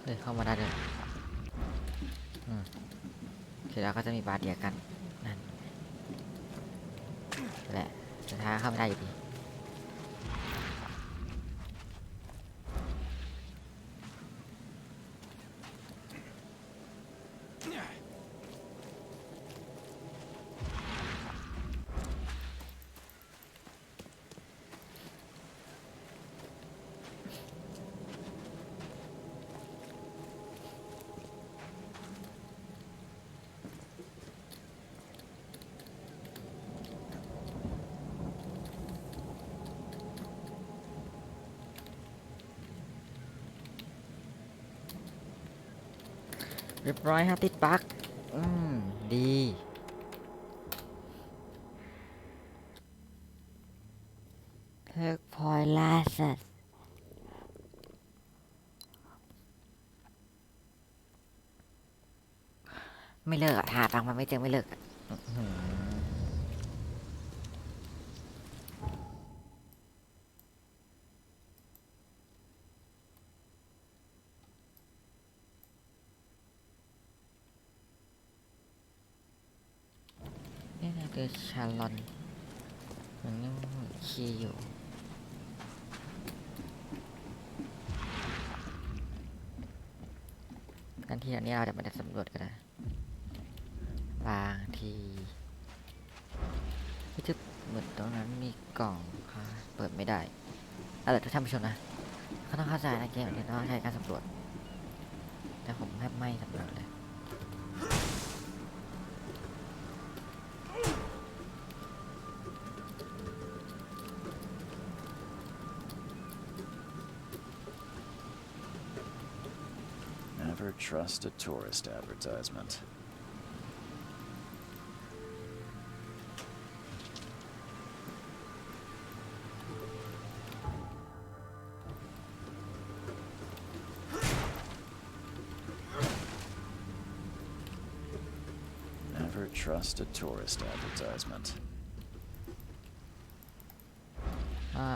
Speaker 1: Đây, không mà ra được. Thì đó có sẽ bị bá đĩaกันนั่นแหละสุดท้ายเข้าไม่ได้อยู่ดี เรียบร้อยฮะติดปลั๊กดีเลิกพลอยล่าสัตว์ไม่เลิกอะหาตังค์มันไม่เจอไม่เลิกอะนี่นะคือชาลอนมันยังคีย์อยู่กันที่อันนี้เราจะไม่ได้สำรวจก็ได้บางทีที่ทึบเหมือนตรงนั้นมีกล่องค่ะเปิดไม่ได้อะไรทุกท่านผู้ชมนะเขาต้องเข้าใจนะเกมนี้ต้องใช้การสำรวจแต่ผมแทบไม่สำรวจเลย
Speaker 2: Never trust a tourist advertisement. Never trust a tourist advertisement.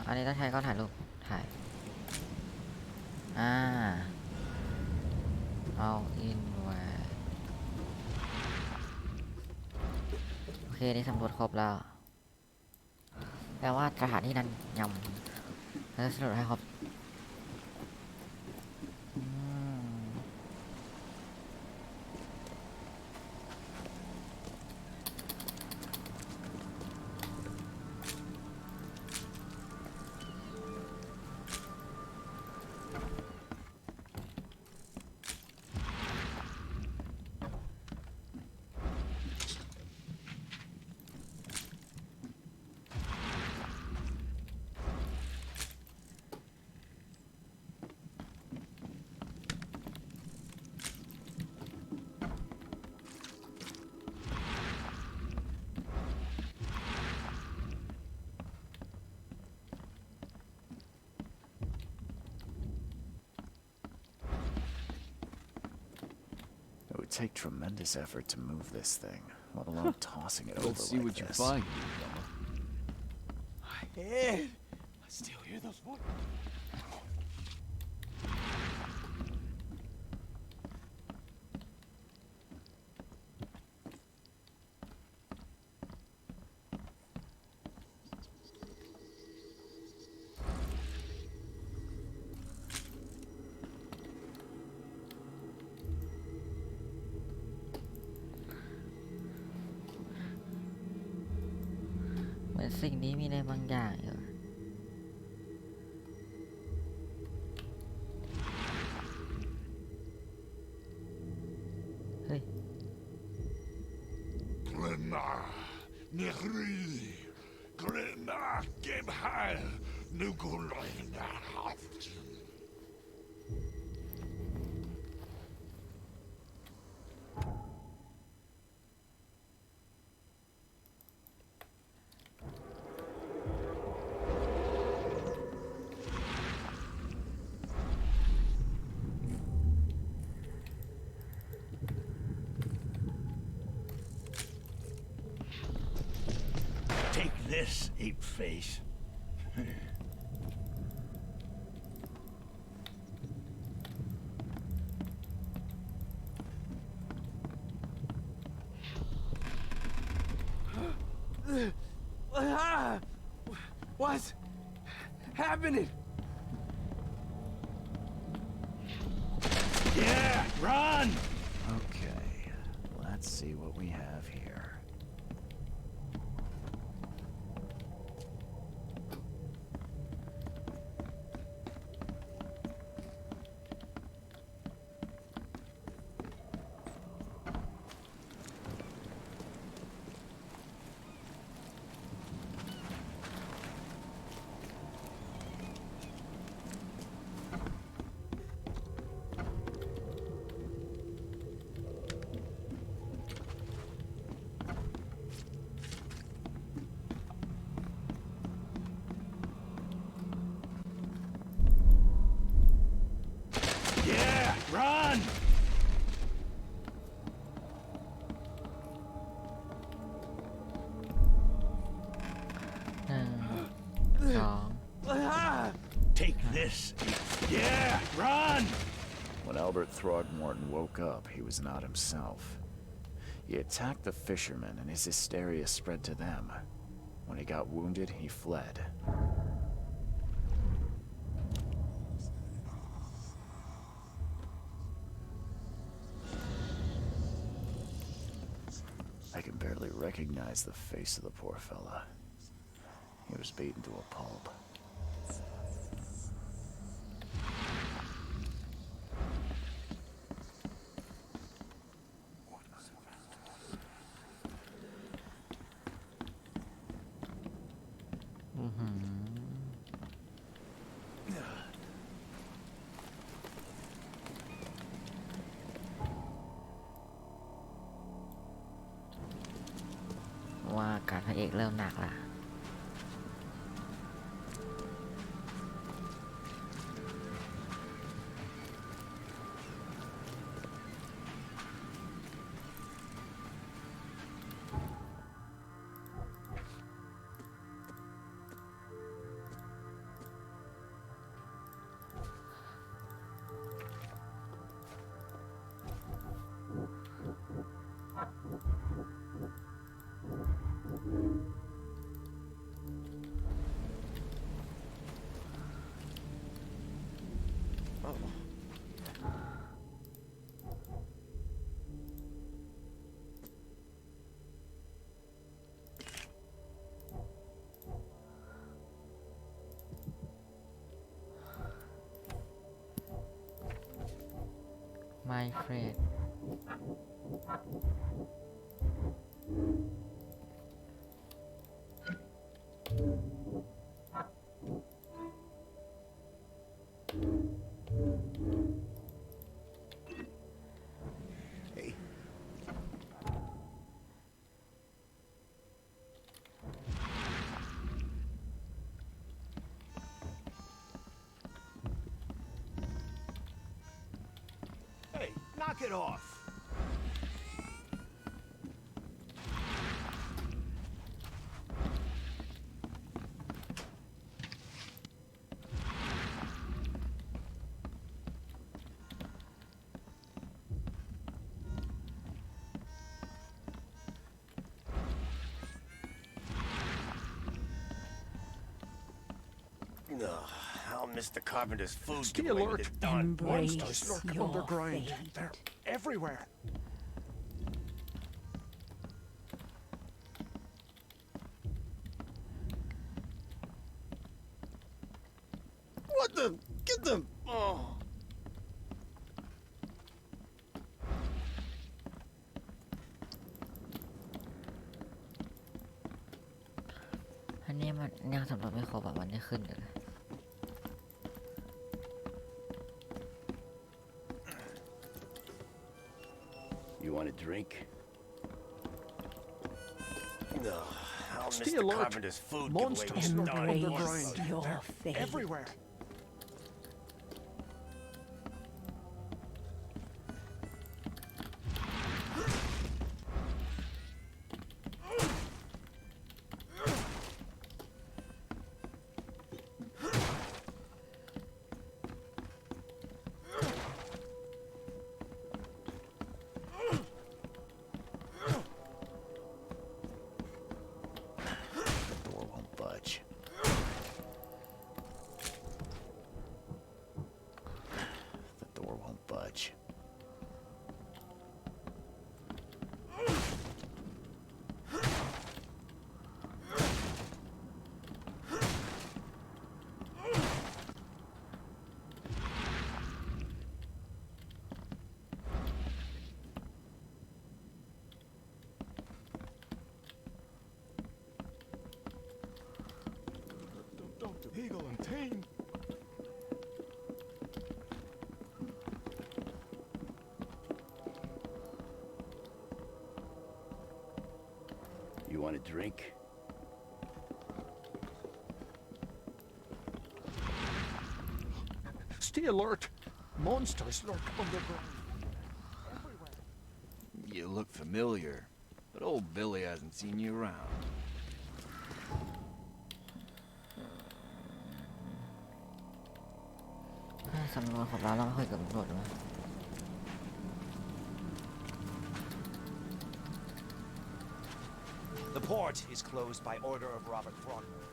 Speaker 1: อันนี้ต้องใช้ก็ถ่ายรูปถ่ายเอาอินไว้โอเคนี่สำรวจครบแล้วแปลว่าสถานที่นั้นยำแล้วสำรวจให้ครบ
Speaker 2: take tremendous effort to move this thing, let alone tossing it over
Speaker 11: Let's see
Speaker 2: like
Speaker 11: what you
Speaker 2: this.
Speaker 11: find, newcomer. My head! I still hear those voices.
Speaker 1: เหมือนสิ่งนี้มีอะไรบางอย่างอยู่เฮ้ย
Speaker 4: Grena, Nehri, Grena, Gebhal, Nugulina, Haftin.
Speaker 5: Take this, ape face.
Speaker 11: What's happening?
Speaker 5: Yeah, run!
Speaker 2: Okay, let's see what we have here.
Speaker 5: Yeah, run!
Speaker 1: 1 2
Speaker 5: Take this, ape. Yeah, run!
Speaker 2: When Albert Throgmorton woke up, he was not himself. He attacked the fishermen, and his hysteria spread to them. When he got wounded, he fled. I can barely recognize the face of the poor fella. He was beaten to a pulp.
Speaker 1: Mhm. ว่าการพระเอกเริ่มหนักละMy friend
Speaker 5: Hey. Hey, knock it off.
Speaker 9: Mr. Carpenter's food
Speaker 8: Stay
Speaker 9: give away with
Speaker 8: alert.
Speaker 9: this darn
Speaker 10: Embrace
Speaker 8: Monsters lurk
Speaker 10: your
Speaker 8: underground.
Speaker 10: fate.
Speaker 8: They're everywhere.
Speaker 9: What the? Get them! Oh.
Speaker 1: อันนี้มันยังสำรวจไม่ครบแบบมันได้ขึ้นเลย
Speaker 5: You want a drink?
Speaker 9: How
Speaker 8: Stay
Speaker 9: Mr.
Speaker 8: alert.
Speaker 9: Carpenter's food give away with
Speaker 8: Monsters
Speaker 9: this
Speaker 8: lurk
Speaker 9: darn
Speaker 10: Embrace
Speaker 8: underground.
Speaker 10: your
Speaker 8: They're
Speaker 10: fate.
Speaker 8: everywhere.
Speaker 2: The door won't budge. The door won't budge.
Speaker 11: Dr. Eagle and Tame.
Speaker 5: You want a drink?
Speaker 8: Stay alert. Monsters lurk underground. Everywhere.
Speaker 6: You look familiar, but old Billy hasn't seen you around.
Speaker 1: สำรวจของเราไม่ค่อยกับตำรวจเลย
Speaker 6: The port is closed by order of Robert Frogmore.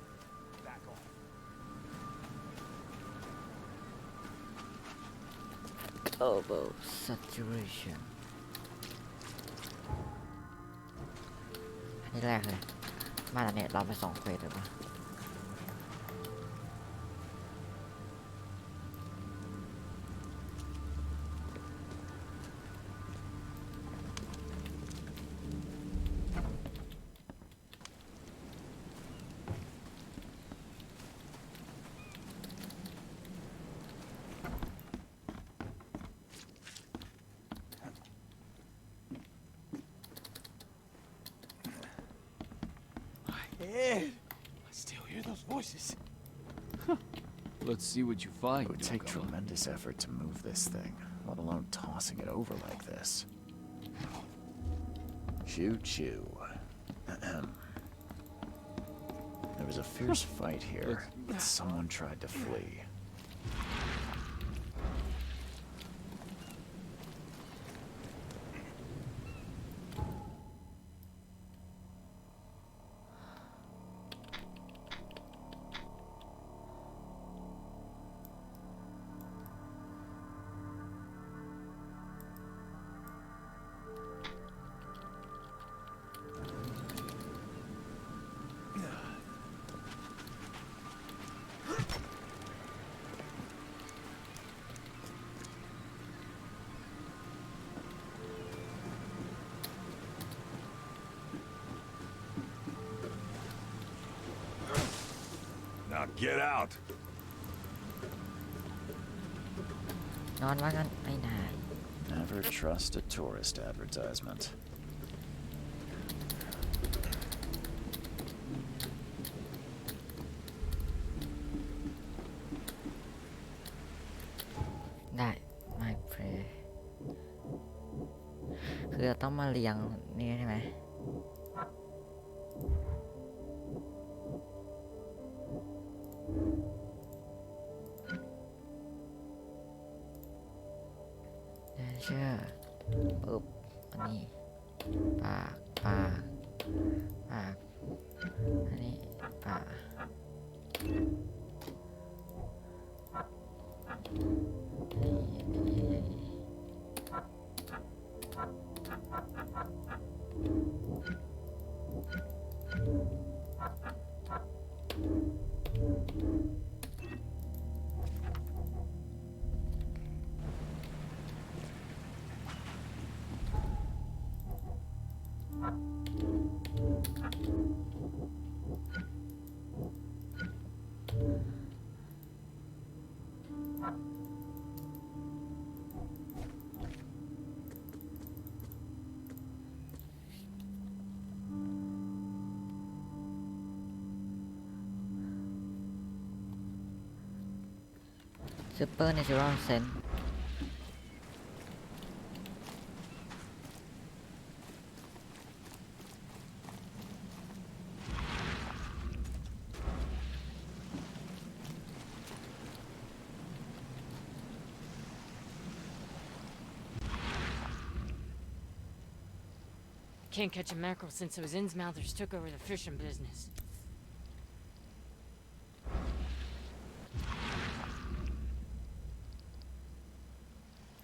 Speaker 6: Back off.
Speaker 1: Global saturation อันนี้แรกเลยมาแล้วเนี่ยเราไป2 เควสเลยปะ
Speaker 11: Ed, I still hear those voices.
Speaker 6: Let's see what you find.
Speaker 2: It would take
Speaker 6: newcomer.
Speaker 2: tremendous effort to move this thing, let alone tossing it over like this. Choo choo. Ahem. There was a fierce fight here, but someone tried to flee.
Speaker 3: Now get out.
Speaker 1: นอนว่างั้นไม่ได้
Speaker 2: Never trust a tourist advertisement.
Speaker 1: ได้ my play คือเราต้องมาเรียงนี่ใช่ไหมเชื่อปุ๊บอันนี้ปากอันนี้ปาก Super Natural Sense
Speaker 12: Can't catch a mackerel since those Innsmouthers took over the fishing business.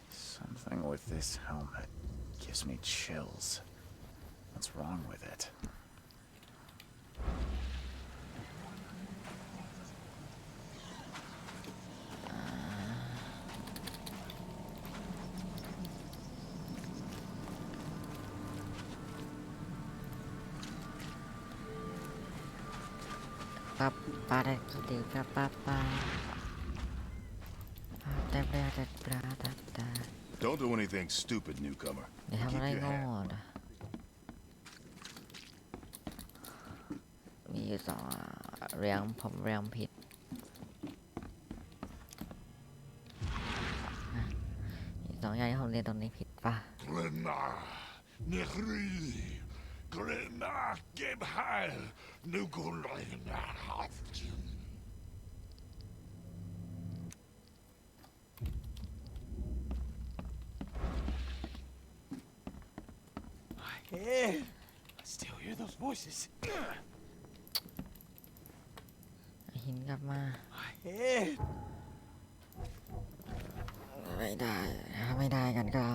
Speaker 2: Something with this helmet gives me chills. What's wrong with it?
Speaker 13: Don't do anything stupid, newcomer.
Speaker 1: อย่าทำอะไร
Speaker 13: Keep your
Speaker 1: โง่
Speaker 13: hand.
Speaker 1: นะมีอยู่สองเรียงผมเรียงผิดมีสองอย่างที่ผมเรียนตรงนี้ผิดป่ะ
Speaker 11: Hey, I still hear those voices.
Speaker 1: หินกลับมา
Speaker 11: Hey.
Speaker 1: ไม่ได้ถ้าไม่ได้กันก็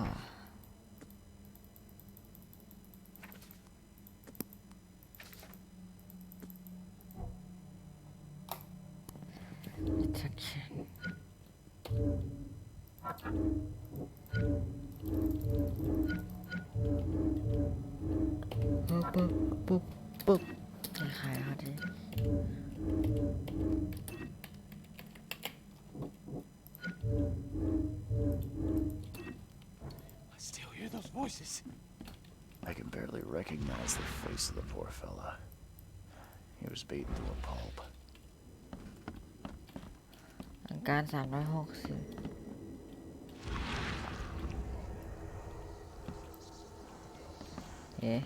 Speaker 1: ปุ๊บจะขายเขาดิ
Speaker 11: I still hear those voices.
Speaker 2: I can barely recognize the face of the poor fella. He was beaten to a pulp.
Speaker 1: อาการ360เอ๊ะ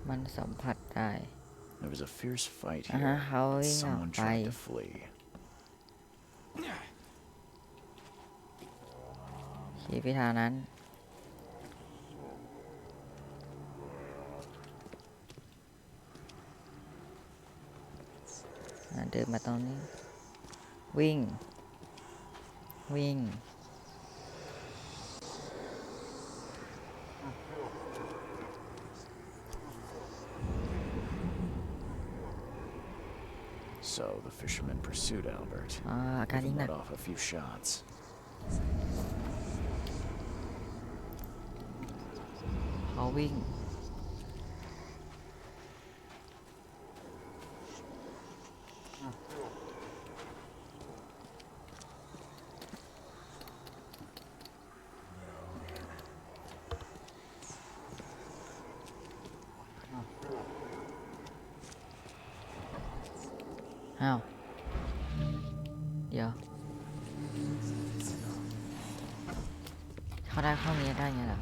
Speaker 1: มันสัมผัสได้
Speaker 2: There was a fierce fight here.
Speaker 1: เขาวิ่งออก
Speaker 2: Someone
Speaker 1: ไป
Speaker 2: tried to flee.
Speaker 1: ขี่ไปทางนั้นเดินมาตรงนี้วิ่ง
Speaker 2: So the fisherman pursued Albert.
Speaker 1: อาการยิง
Speaker 2: Even
Speaker 1: หนัก
Speaker 2: let off a few shots.
Speaker 1: เขาวิ่งอ้าวเดี๋ยวเขาได้เข้านี้ได้ไงล่ะ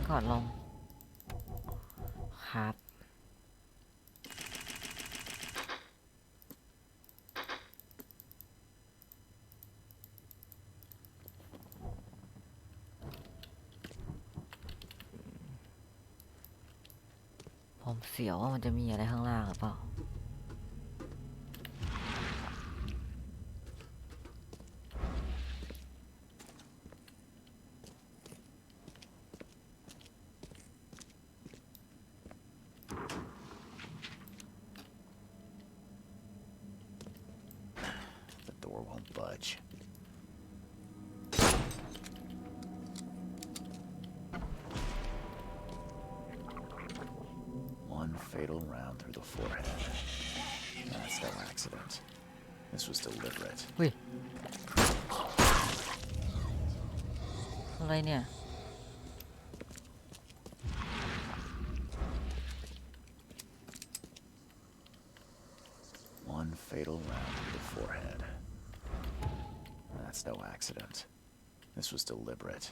Speaker 1: ก่อนลงครับ ผมเสียวว่ามันจะมีอะไรข้างล่างหรือเปล่า
Speaker 2: The door won't budge. One fatal round through the forehead. That's no accident. This was deliberate.
Speaker 1: อุ้ย อะไรเนี่ย
Speaker 2: One fatal round through the forehead. That's no accident. This was deliberate.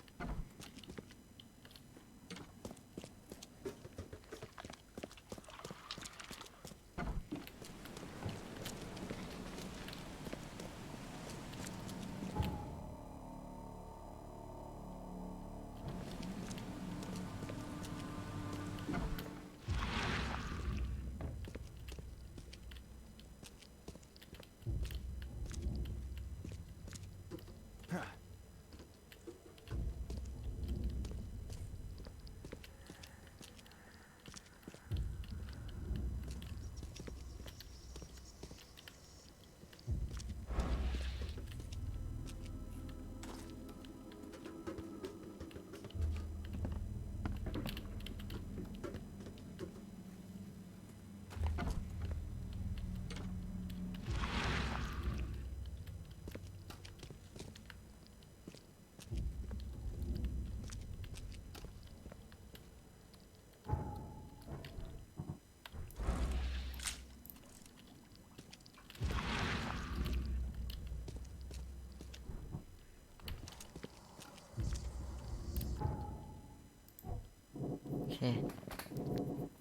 Speaker 1: โอเค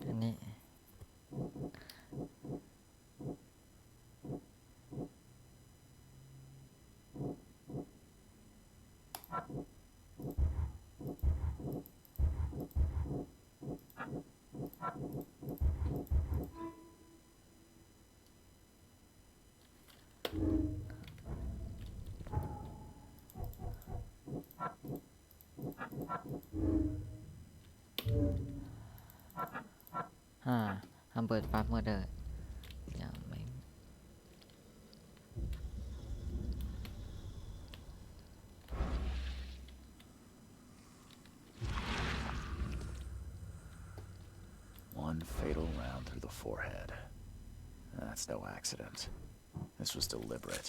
Speaker 1: อันนี้ ทำเปิดปั๊บเมื่อเดินยังไม่
Speaker 2: One fatal round through the forehead. That's no accident. This was deliberate.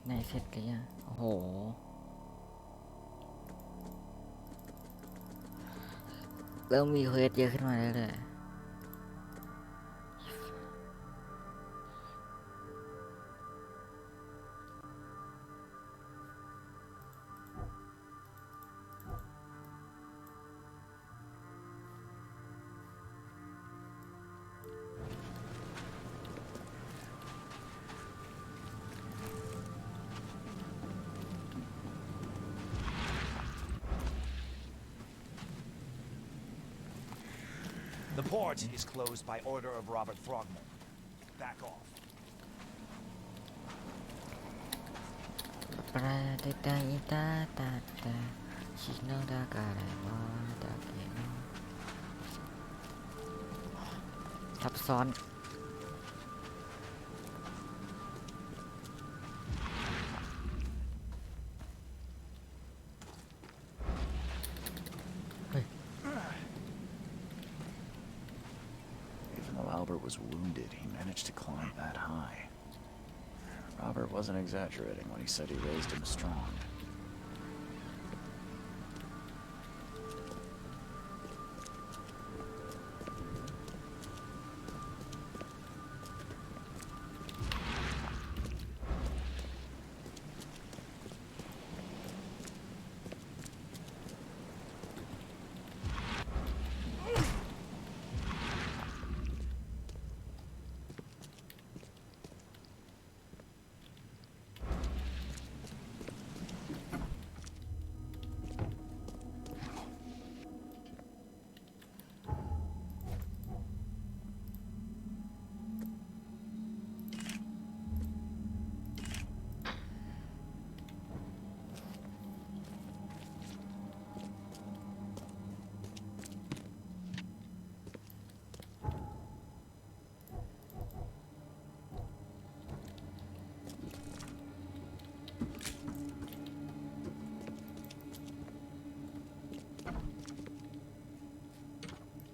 Speaker 1: ในเสร็จกันยังโอ้โห เริ่มมีเควสเยอะขึ้นมาเรื่อยๆ
Speaker 6: The port is closed by order of Robert Frogmore. Back off.
Speaker 1: ปราดดาอิตาตาตาชิโนดากาเรโมดาเกโนซับซ้อน
Speaker 2: Even though Albert was wounded, he managed to climb that high. Robert wasn't exaggerating when he said he raised him strong.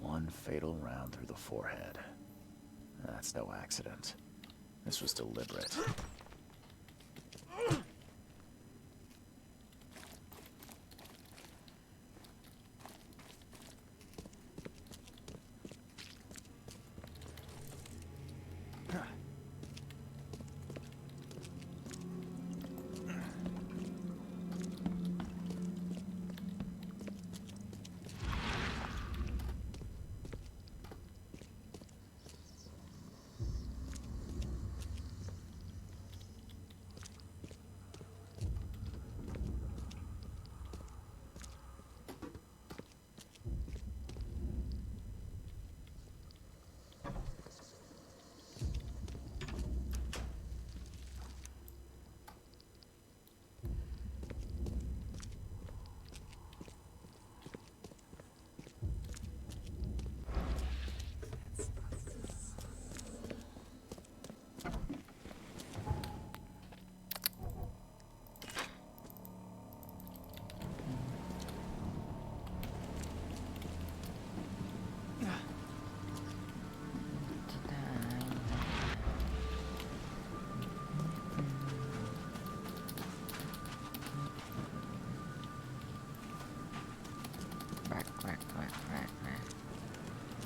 Speaker 2: One fatal round through the forehead. That's no accident. This was deliberate.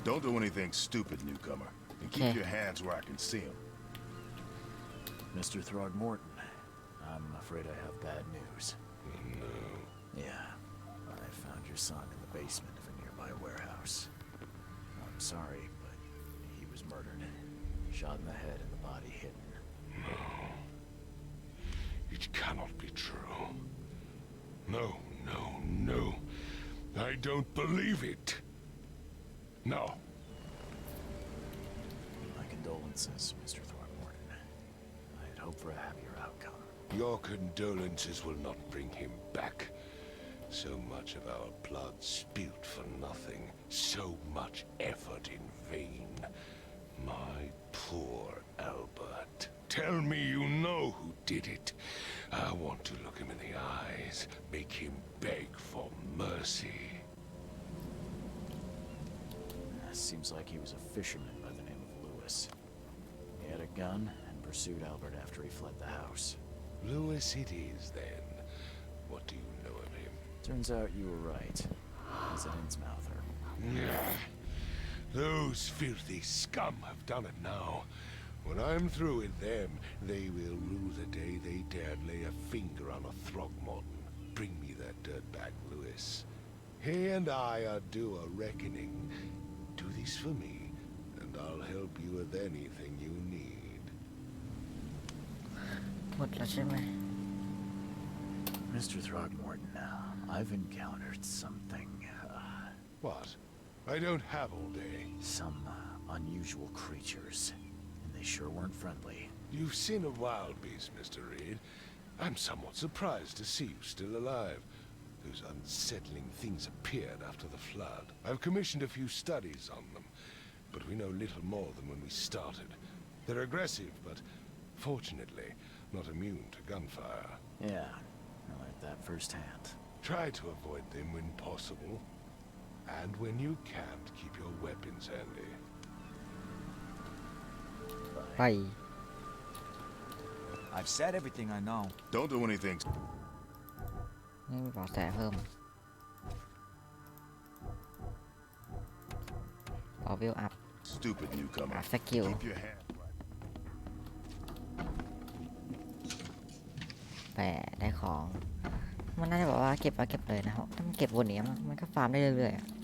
Speaker 13: Don't do anything stupid, newcomer. And keep your hands where I can see them.
Speaker 2: Mr. Throgmorton, I'm afraid I have bad news.
Speaker 4: No.
Speaker 2: Yeah, I found your son in the basement of a nearby warehouse. I'm sorry, but he was murdered. Shot in the head and the body hidden.
Speaker 4: No. It cannot be true. No, no, no. I don't believe it. No.
Speaker 2: My condolences, Mr. Throgmorton. I had hoped for a happier outcome.
Speaker 4: Your condolences will not bring him back. So much of our blood spilt for nothing. So much effort in vain. My poor Albert. Tell me you know who did it. I want to look him in the eyes, make him beg for mercy.
Speaker 2: Seems like he was a fisherman by the name of Lewis. He had a gun and pursued Albert after he fled the house.
Speaker 4: Lewis it is, then. What do you know of him?
Speaker 2: Turns out you were right. He's an Innsmouther.
Speaker 4: Those filthy scum have done it now. When I'm through with them, they will rue the day they dared lay a finger on a Throgmorton. Bring me that dirtbag, Lewis. He and I are due a reckoning. Do this for me, and I'll help you with anything you need.
Speaker 2: Mr. Throgmorton, I've encountered something.
Speaker 4: What? I don't have all day.
Speaker 2: Some unusual creatures. And They sure weren't friendly.
Speaker 4: You've seen a wild beast, Mr. Reed. I'm somewhat surprised to see you still alive. Those unsettling things appeared after the flood. I've commissioned a few studies on them, but we know little more than when we started. They're aggressive, but fortunately not immune to gunfire.
Speaker 2: Yeah, I learned that firsthand.
Speaker 4: Try to avoid them when possible. And when you can't, keep your weapons handy.
Speaker 1: ไป
Speaker 6: I've said everything I know.
Speaker 13: Don't do anything.
Speaker 1: นี่มีเบาะแสเพิ่มพอวิวอัพ
Speaker 13: Stupid newcomer.
Speaker 1: อัพสกิล
Speaker 13: Keep your hand.
Speaker 1: แต่ได้ของ มันน่าจะบอกว่าเก็บเลยนะเพราะถ้ามันเก็บวนนี้มันก็ฟาร์มได้เรื่อยๆ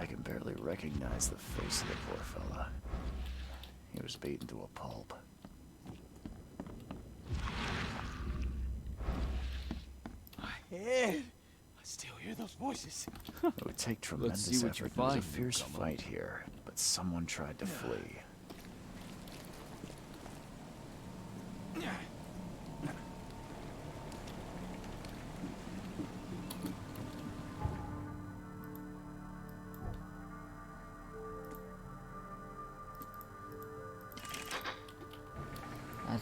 Speaker 2: I can barely recognize the face of the poor fella. He was beaten to a pulp.
Speaker 11: My head! I still hear those voices.
Speaker 2: It would take tremendous effort. There was a fierce fight here, but someone tried to flee.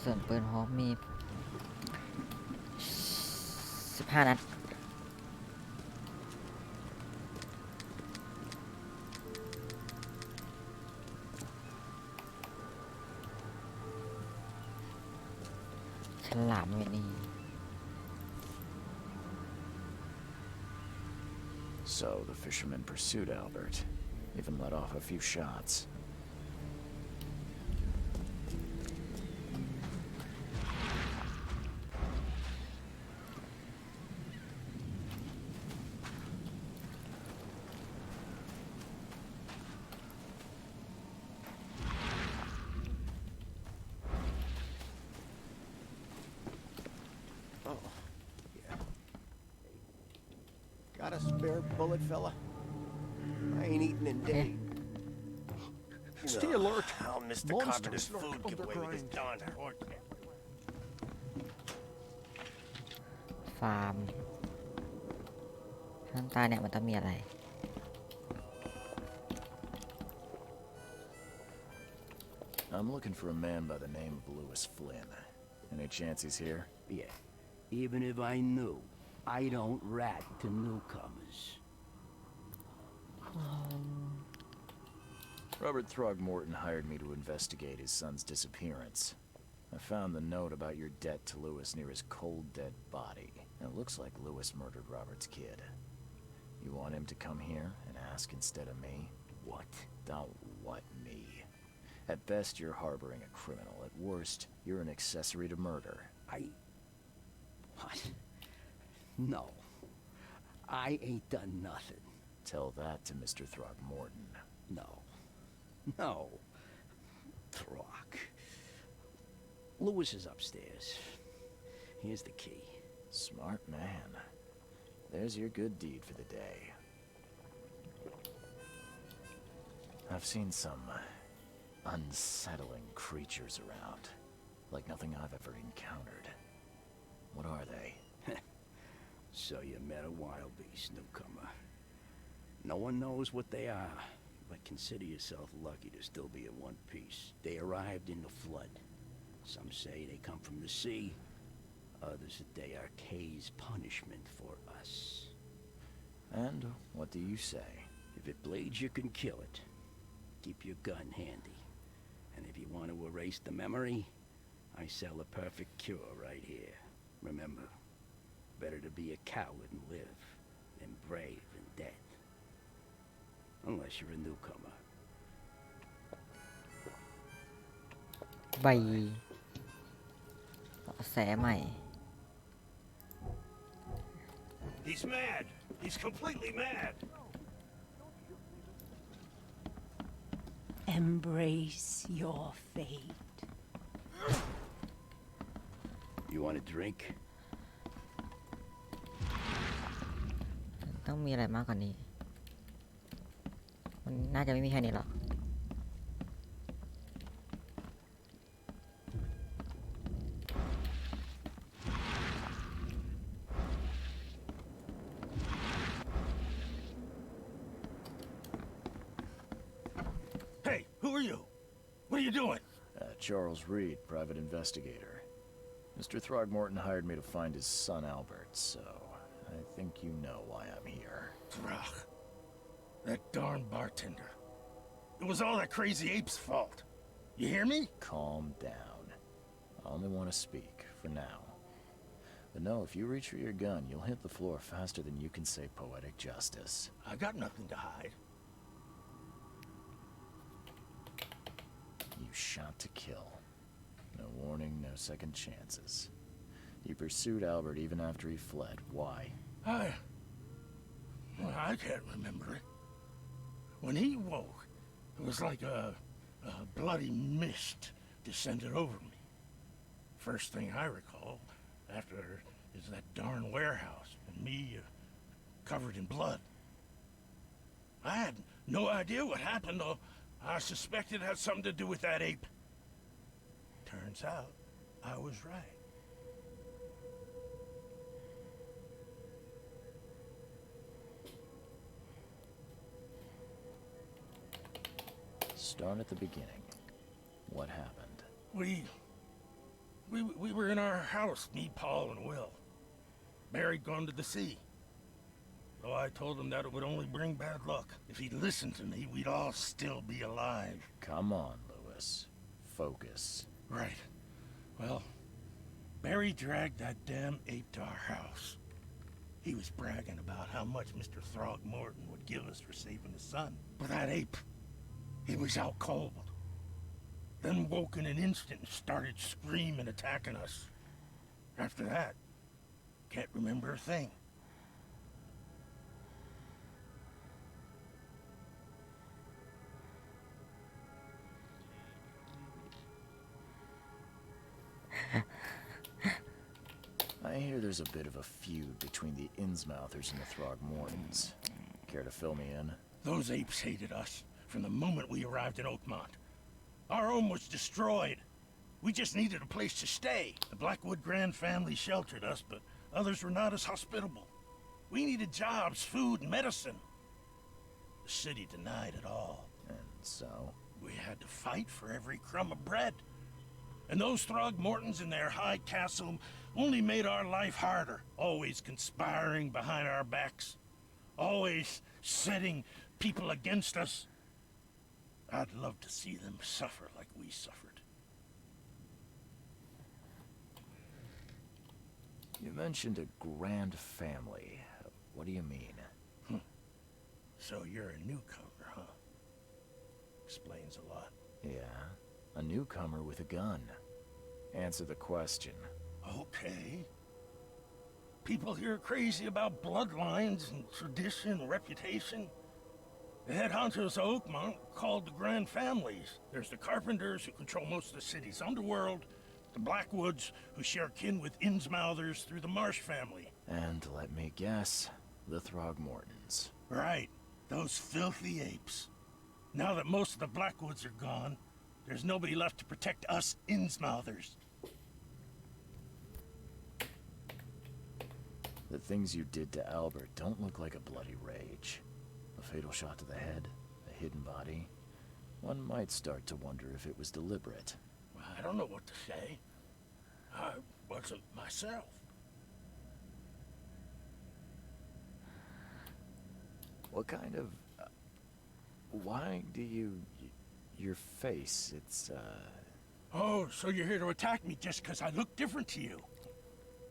Speaker 1: ส่วนปืนพร้อมมี15 นัดฉลามเวนี่
Speaker 2: So the fisherman pursued Albert, even let off a few shots.
Speaker 5: Got a spare bullet, fella? I ain't eaten in days.
Speaker 8: Stay alert.
Speaker 9: How Mr.
Speaker 8: Monsters
Speaker 9: Carpenter's
Speaker 8: lurk
Speaker 9: food give away with this
Speaker 8: underground.
Speaker 9: darn port.
Speaker 1: ฟาร์มข้างใต้เนี่ยมันต้องมีอะไร
Speaker 2: I'm looking for a man by the name of Lewis Flynn. Any chance he's here?
Speaker 5: Yeah. Even if I knew, I don't rat to newcomers.
Speaker 2: Robert Throgmorton hired me to investigate his son's disappearance. I found the note about your debt to Lewis near his cold, dead body. And it looks like Lewis murdered Robert's kid. You want him to come here and ask instead of me?
Speaker 5: What?
Speaker 2: Don't what me. At best, you're harboring a criminal. At worst, you're an accessory to murder.
Speaker 5: What? No. I ain't done nothing.
Speaker 2: Tell that to Mr. Throgmorton.
Speaker 5: No. No. Throg. Lewis is upstairs. Here's the key.
Speaker 2: Smart man. There's your good deed for the day. I've seen some unsettling creatures around. Like nothing I've ever encountered. What are they?
Speaker 5: So you met a wild beast, newcomer. No one knows what they are, but consider yourself lucky to still be in one piece. They arrived in the flood. Some say they come from the sea. Others that they are Kay's punishment for us.
Speaker 2: And what do you say?
Speaker 5: If it bleeds, you can kill it. Keep your gun handy. And if you want to erase the memory, I sell a perfect cure right here. Remember, better to be a coward and live than brave and dead. Unless you're a newcomer.
Speaker 1: ใบแสใหม่
Speaker 9: He's mad. He's completely mad.
Speaker 10: Embrace your fate.
Speaker 5: You want a drink?
Speaker 1: ต้องมีอะไรมากกว่านี้ มันน่าจะไม่มีแค่นี้หรอก
Speaker 14: doing?
Speaker 2: Charles Reed, private investigator. Mr. Throgmorton hired me to find his son Albert, so I think you know why I'm here.
Speaker 14: Throg. That darn bartender. It was all that crazy ape's fault. You hear me?
Speaker 2: Calm down. I only want to speak, for now. But no, if you reach for your gun, you'll hit the floor faster than you can say poetic justice.
Speaker 14: I got nothing to hide.
Speaker 2: You shot to kill. No warning, no second chances. You pursued Albert even after he fled. Why?
Speaker 14: I can't remember it. When he woke, it was like a bloody mist descended over me. First thing I recall after is that darn warehouse and me covered in blood. I had no idea what happened, though. I suspected it had something to do with that ape. Turns out, I was right.
Speaker 2: Start at the beginning. What happened?
Speaker 14: We were in our house, me, Paul, and Will. Barry'd gone to the sea. So I told him that it would only bring bad luck. If he'd listened to me, we'd all still be alive.
Speaker 2: Come on, Lewis. Focus.
Speaker 14: Right. Well, Barry dragged that damn ape to our house. He was bragging about how much Mr. Throgmorton would give us for saving his son. But that ape, he was out cold. Then woke in an instant and started screaming, attacking us. After that, can't remember a thing.
Speaker 2: I hear there's a bit of a feud between the Innsmouthers and the Throgmortons. Care to fill me in?
Speaker 14: Those apes hated us from the moment we arrived in Oakmont. Our home was destroyed. We just needed a place to stay. The Blackwood Grand family sheltered us, but others were not as hospitable. We needed jobs, food, and medicine. The city denied it all.
Speaker 2: And so?
Speaker 14: We had to fight for every crumb of bread. And those Throgmortons in their high castle only made our life harder, always conspiring behind our backs, always setting people against us. I'd love to see them suffer like we suffered.
Speaker 2: You mentioned a grand family. What do you mean?
Speaker 14: So you're a newcomer, huh? Explains a lot.
Speaker 2: Yeah, a newcomer with a gun. Answer the question.
Speaker 14: Okay. People here are crazy about bloodlines and tradition and reputation. The head honchos of Oakmont called the Grand Families. There's the Carpenters, who control most of the city's underworld, the Blackwoods, who share kin with Innsmouthers through the Marsh family.
Speaker 2: And let me guess, the Throgmortons.
Speaker 14: Right. Those filthy apes. Now that most of the Blackwoods are gone, there's nobody left to protect us Innsmouthers.
Speaker 2: The things you did to Albert don't look like a bloody rage. A fatal shot to the head, a hidden body. One might start to wonder if it was deliberate.
Speaker 14: I don't know what to say. I wasn't myself.
Speaker 2: What kind of... why do you... your face, it's,
Speaker 14: Oh, so you're here to attack me just because I look different to you?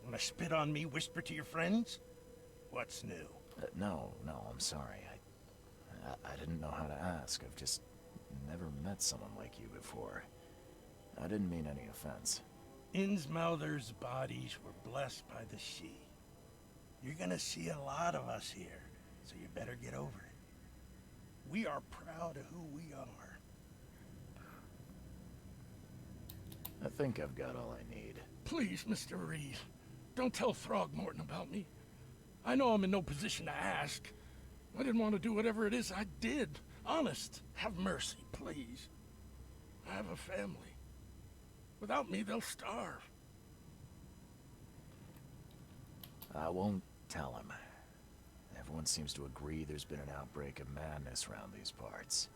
Speaker 14: Wanna spit on me, whisper to your friends? What's new?
Speaker 2: No, I'm sorry. I didn't know how to ask. I've just never met someone like you before. I didn't mean any offense.
Speaker 14: Innsmouthers' bodies were blessed by the sea. You're gonna see a lot of us here, so you better get over it. We are proud of who we are.
Speaker 2: I think I've got all I need.
Speaker 14: Please, Mr. Reed, don't tell Throgmorton about me. I know I'm in no position to ask. I didn't want to do whatever it is I did. Honest, have mercy, please. I have a family. Without me, they'll starve.
Speaker 2: I won't tell him. Everyone seems to agree there's been an outbreak of madness around these parts.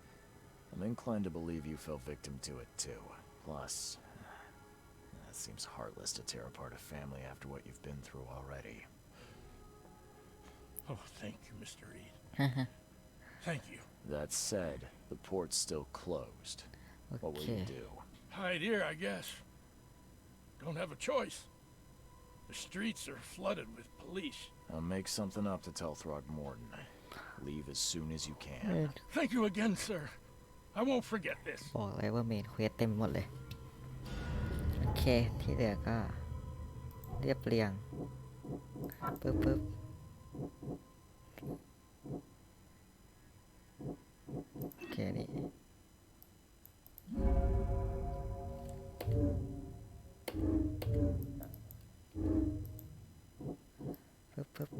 Speaker 2: I'm inclined to believe you fell victim to it too. Plus, it seems heartless to tear apart a family after what you've been through already.
Speaker 14: Oh, thank you, Mr. Reed. Thank you.
Speaker 2: That said, the port's still closed. What will you do?
Speaker 14: Hide here, I guess. Don't have a choice. The streets are flooded with police.
Speaker 2: I'll make something up to tell Throgmorton. Leave as soon as you can.
Speaker 14: Thank you again, sir. I won't forget this.
Speaker 1: บอกเลยว่าเมนเควสเต็มหมดเลย โอเค ที่เหลือก็เรียบเรียงปึ๊บโอเคนี่ปึ๊บ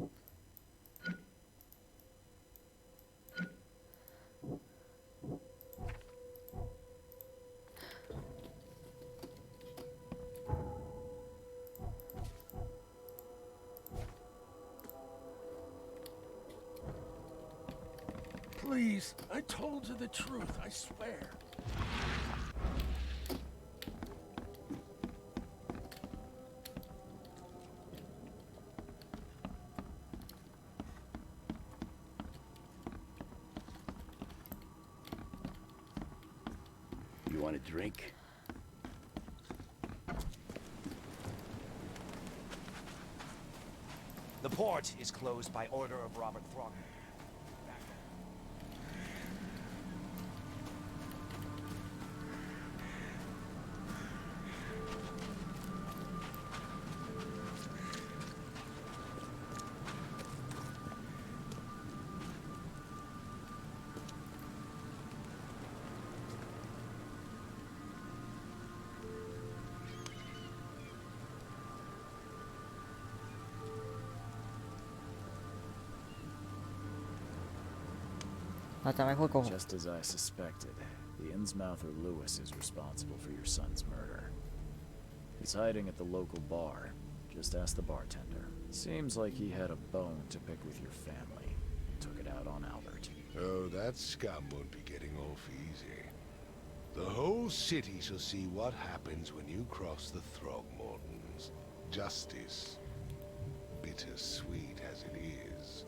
Speaker 14: Please, I told you the truth, I swear.
Speaker 5: You want a drink?
Speaker 6: The port is closed by order of Robert Throgmorton.
Speaker 2: Just as I suspected, the Innsmouther Lewis is responsible for your son's murder. He's hiding at the local bar. Just ask the bartender. Seems like he had a bone to pick with your family. Took it out on Albert.
Speaker 4: Oh, that scum won't be getting off easy. The whole city shall see what happens when you cross the Throgmortons. Justice, bittersweet as it is,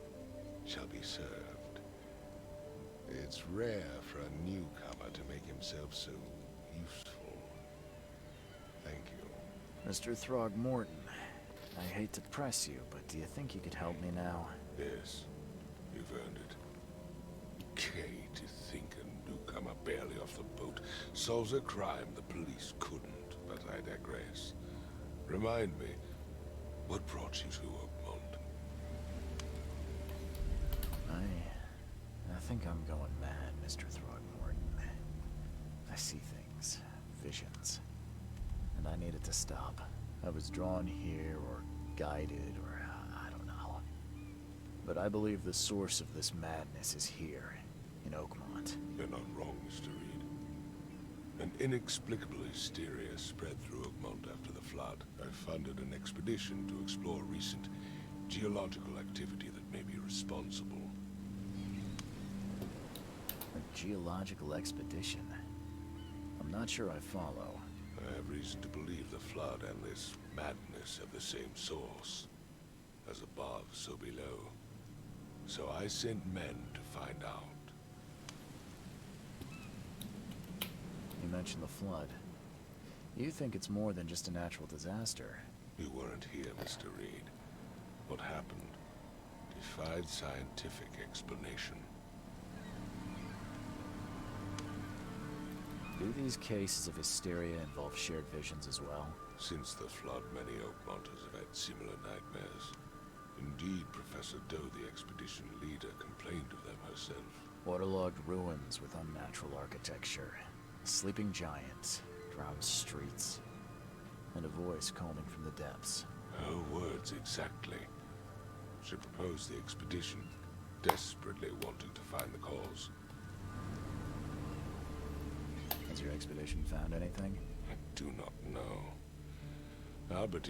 Speaker 4: shall be served. It's rare for a newcomer to make himself so useful. Thank you.
Speaker 2: Mr. Throgmorton, I hate to press you, but do you think you could help me now?
Speaker 4: Yes, you've earned it. Okay, to think a newcomer barely off the boat solves a crime the police couldn't, but I digress. Remind me, what brought you to Oakmont?
Speaker 2: I think I'm going mad, Mr. Throgmorton. I see things, visions, and I needed to stop. I was drawn here, or guided, or I don't know. But I believe the source of this madness is here, in Oakmont.
Speaker 4: You're not wrong, Mr. Reed. An inexplicable hysteria spread through Oakmont after the flood. I funded an expedition to explore recent geological activity that may be responsible.
Speaker 2: A geological expedition? I'm not sure I follow.
Speaker 4: I have reason to believe the flood and this madness have the same source. As above, so below. So I sent men to find out.
Speaker 2: You mentioned the flood. You think it's more than just a natural disaster?
Speaker 4: You weren't here, Mr. Reed. What happened defied scientific explanation.
Speaker 2: Do these cases of hysteria involve shared visions as well?
Speaker 4: Since the flood, many Oakmonters have had similar nightmares. Indeed, Professor Doe, the expedition leader, complained of them herself.
Speaker 2: Waterlogged ruins with unnatural architecture, sleeping giants, drowned streets, and a voice calling from the depths.
Speaker 4: Her words exactly. She proposed the expedition, desperately wanting to find the cause.
Speaker 2: Has your expedition found anything?
Speaker 4: I do not know. Albert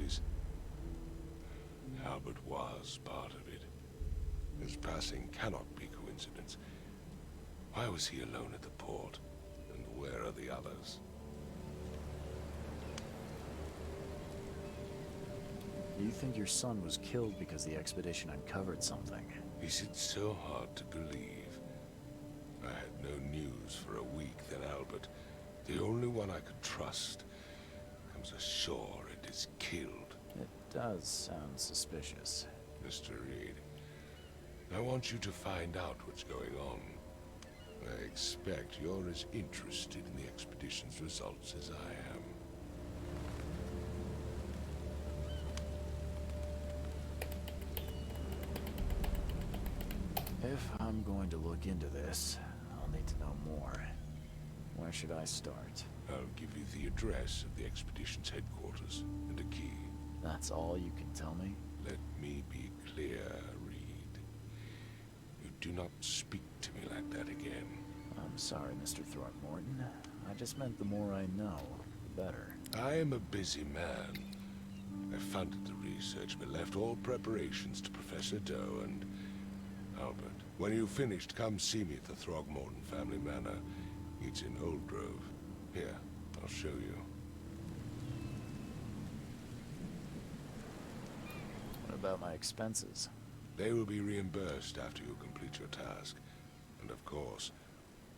Speaker 4: was part of it. His passing cannot be coincidence. Why was he alone at the port? where are the others?
Speaker 2: You think your son was killed because the expedition uncovered something?
Speaker 4: Is it so hard to believe? I had no news for a week, then Albert, the only one I could trust, comes ashore and is killed.
Speaker 2: It does sound suspicious.
Speaker 4: Mr. Reed, I want you to find out what's going on. I expect you're as interested in the expedition's results as I am.
Speaker 2: If I'm going to look into this, I'll need to know more. Where should I start?
Speaker 4: I'll give you the address of the expedition's headquarters and a key.
Speaker 2: That's all you can tell me?
Speaker 4: Let me be clear, Reed. You do not speak to me like that again.
Speaker 2: I'm sorry, Mr. Throckmorton. I just meant the more I know, the better.
Speaker 4: I am a busy man. I funded the research but left all preparations to Professor Doe and Albert. When you've finished, come see me at the Throgmorton family manor. It's in Old Grove. Here, I'll show you.
Speaker 2: What about my expenses?
Speaker 4: They will be reimbursed after you complete your task. And of course,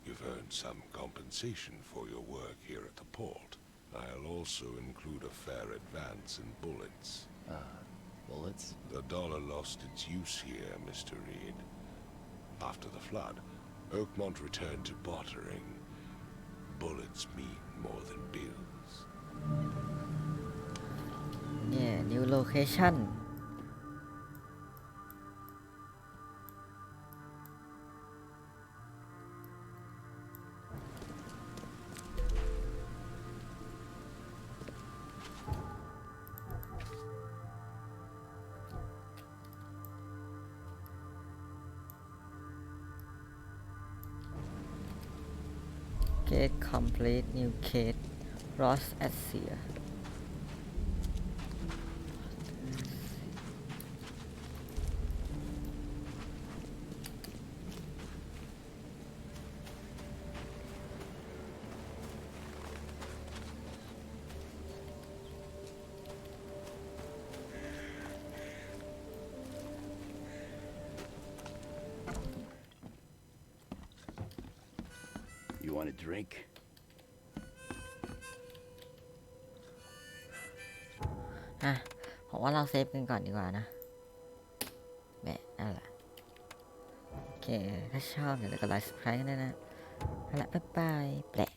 Speaker 4: you've earned some compensation for your work here at the port. I'll also include a fair advance in bullets.
Speaker 2: Bullets?
Speaker 4: The dollar lost its use here, Mr. Reed. After the flood, Oakmont returned to bartering. Bullets mean more than bills.
Speaker 1: Yeah, new location. Gate complete, new gate, Ross Asia.
Speaker 5: You want a drink?
Speaker 1: ผมว่าเราเซฟกันก่อนดีกว่านะแหมนั่นแหละโอเคถ้าชอบอย่าลืมกดไลค์ subscribe กันด้วยนะนั่นแหละบ๊ายบายแปะ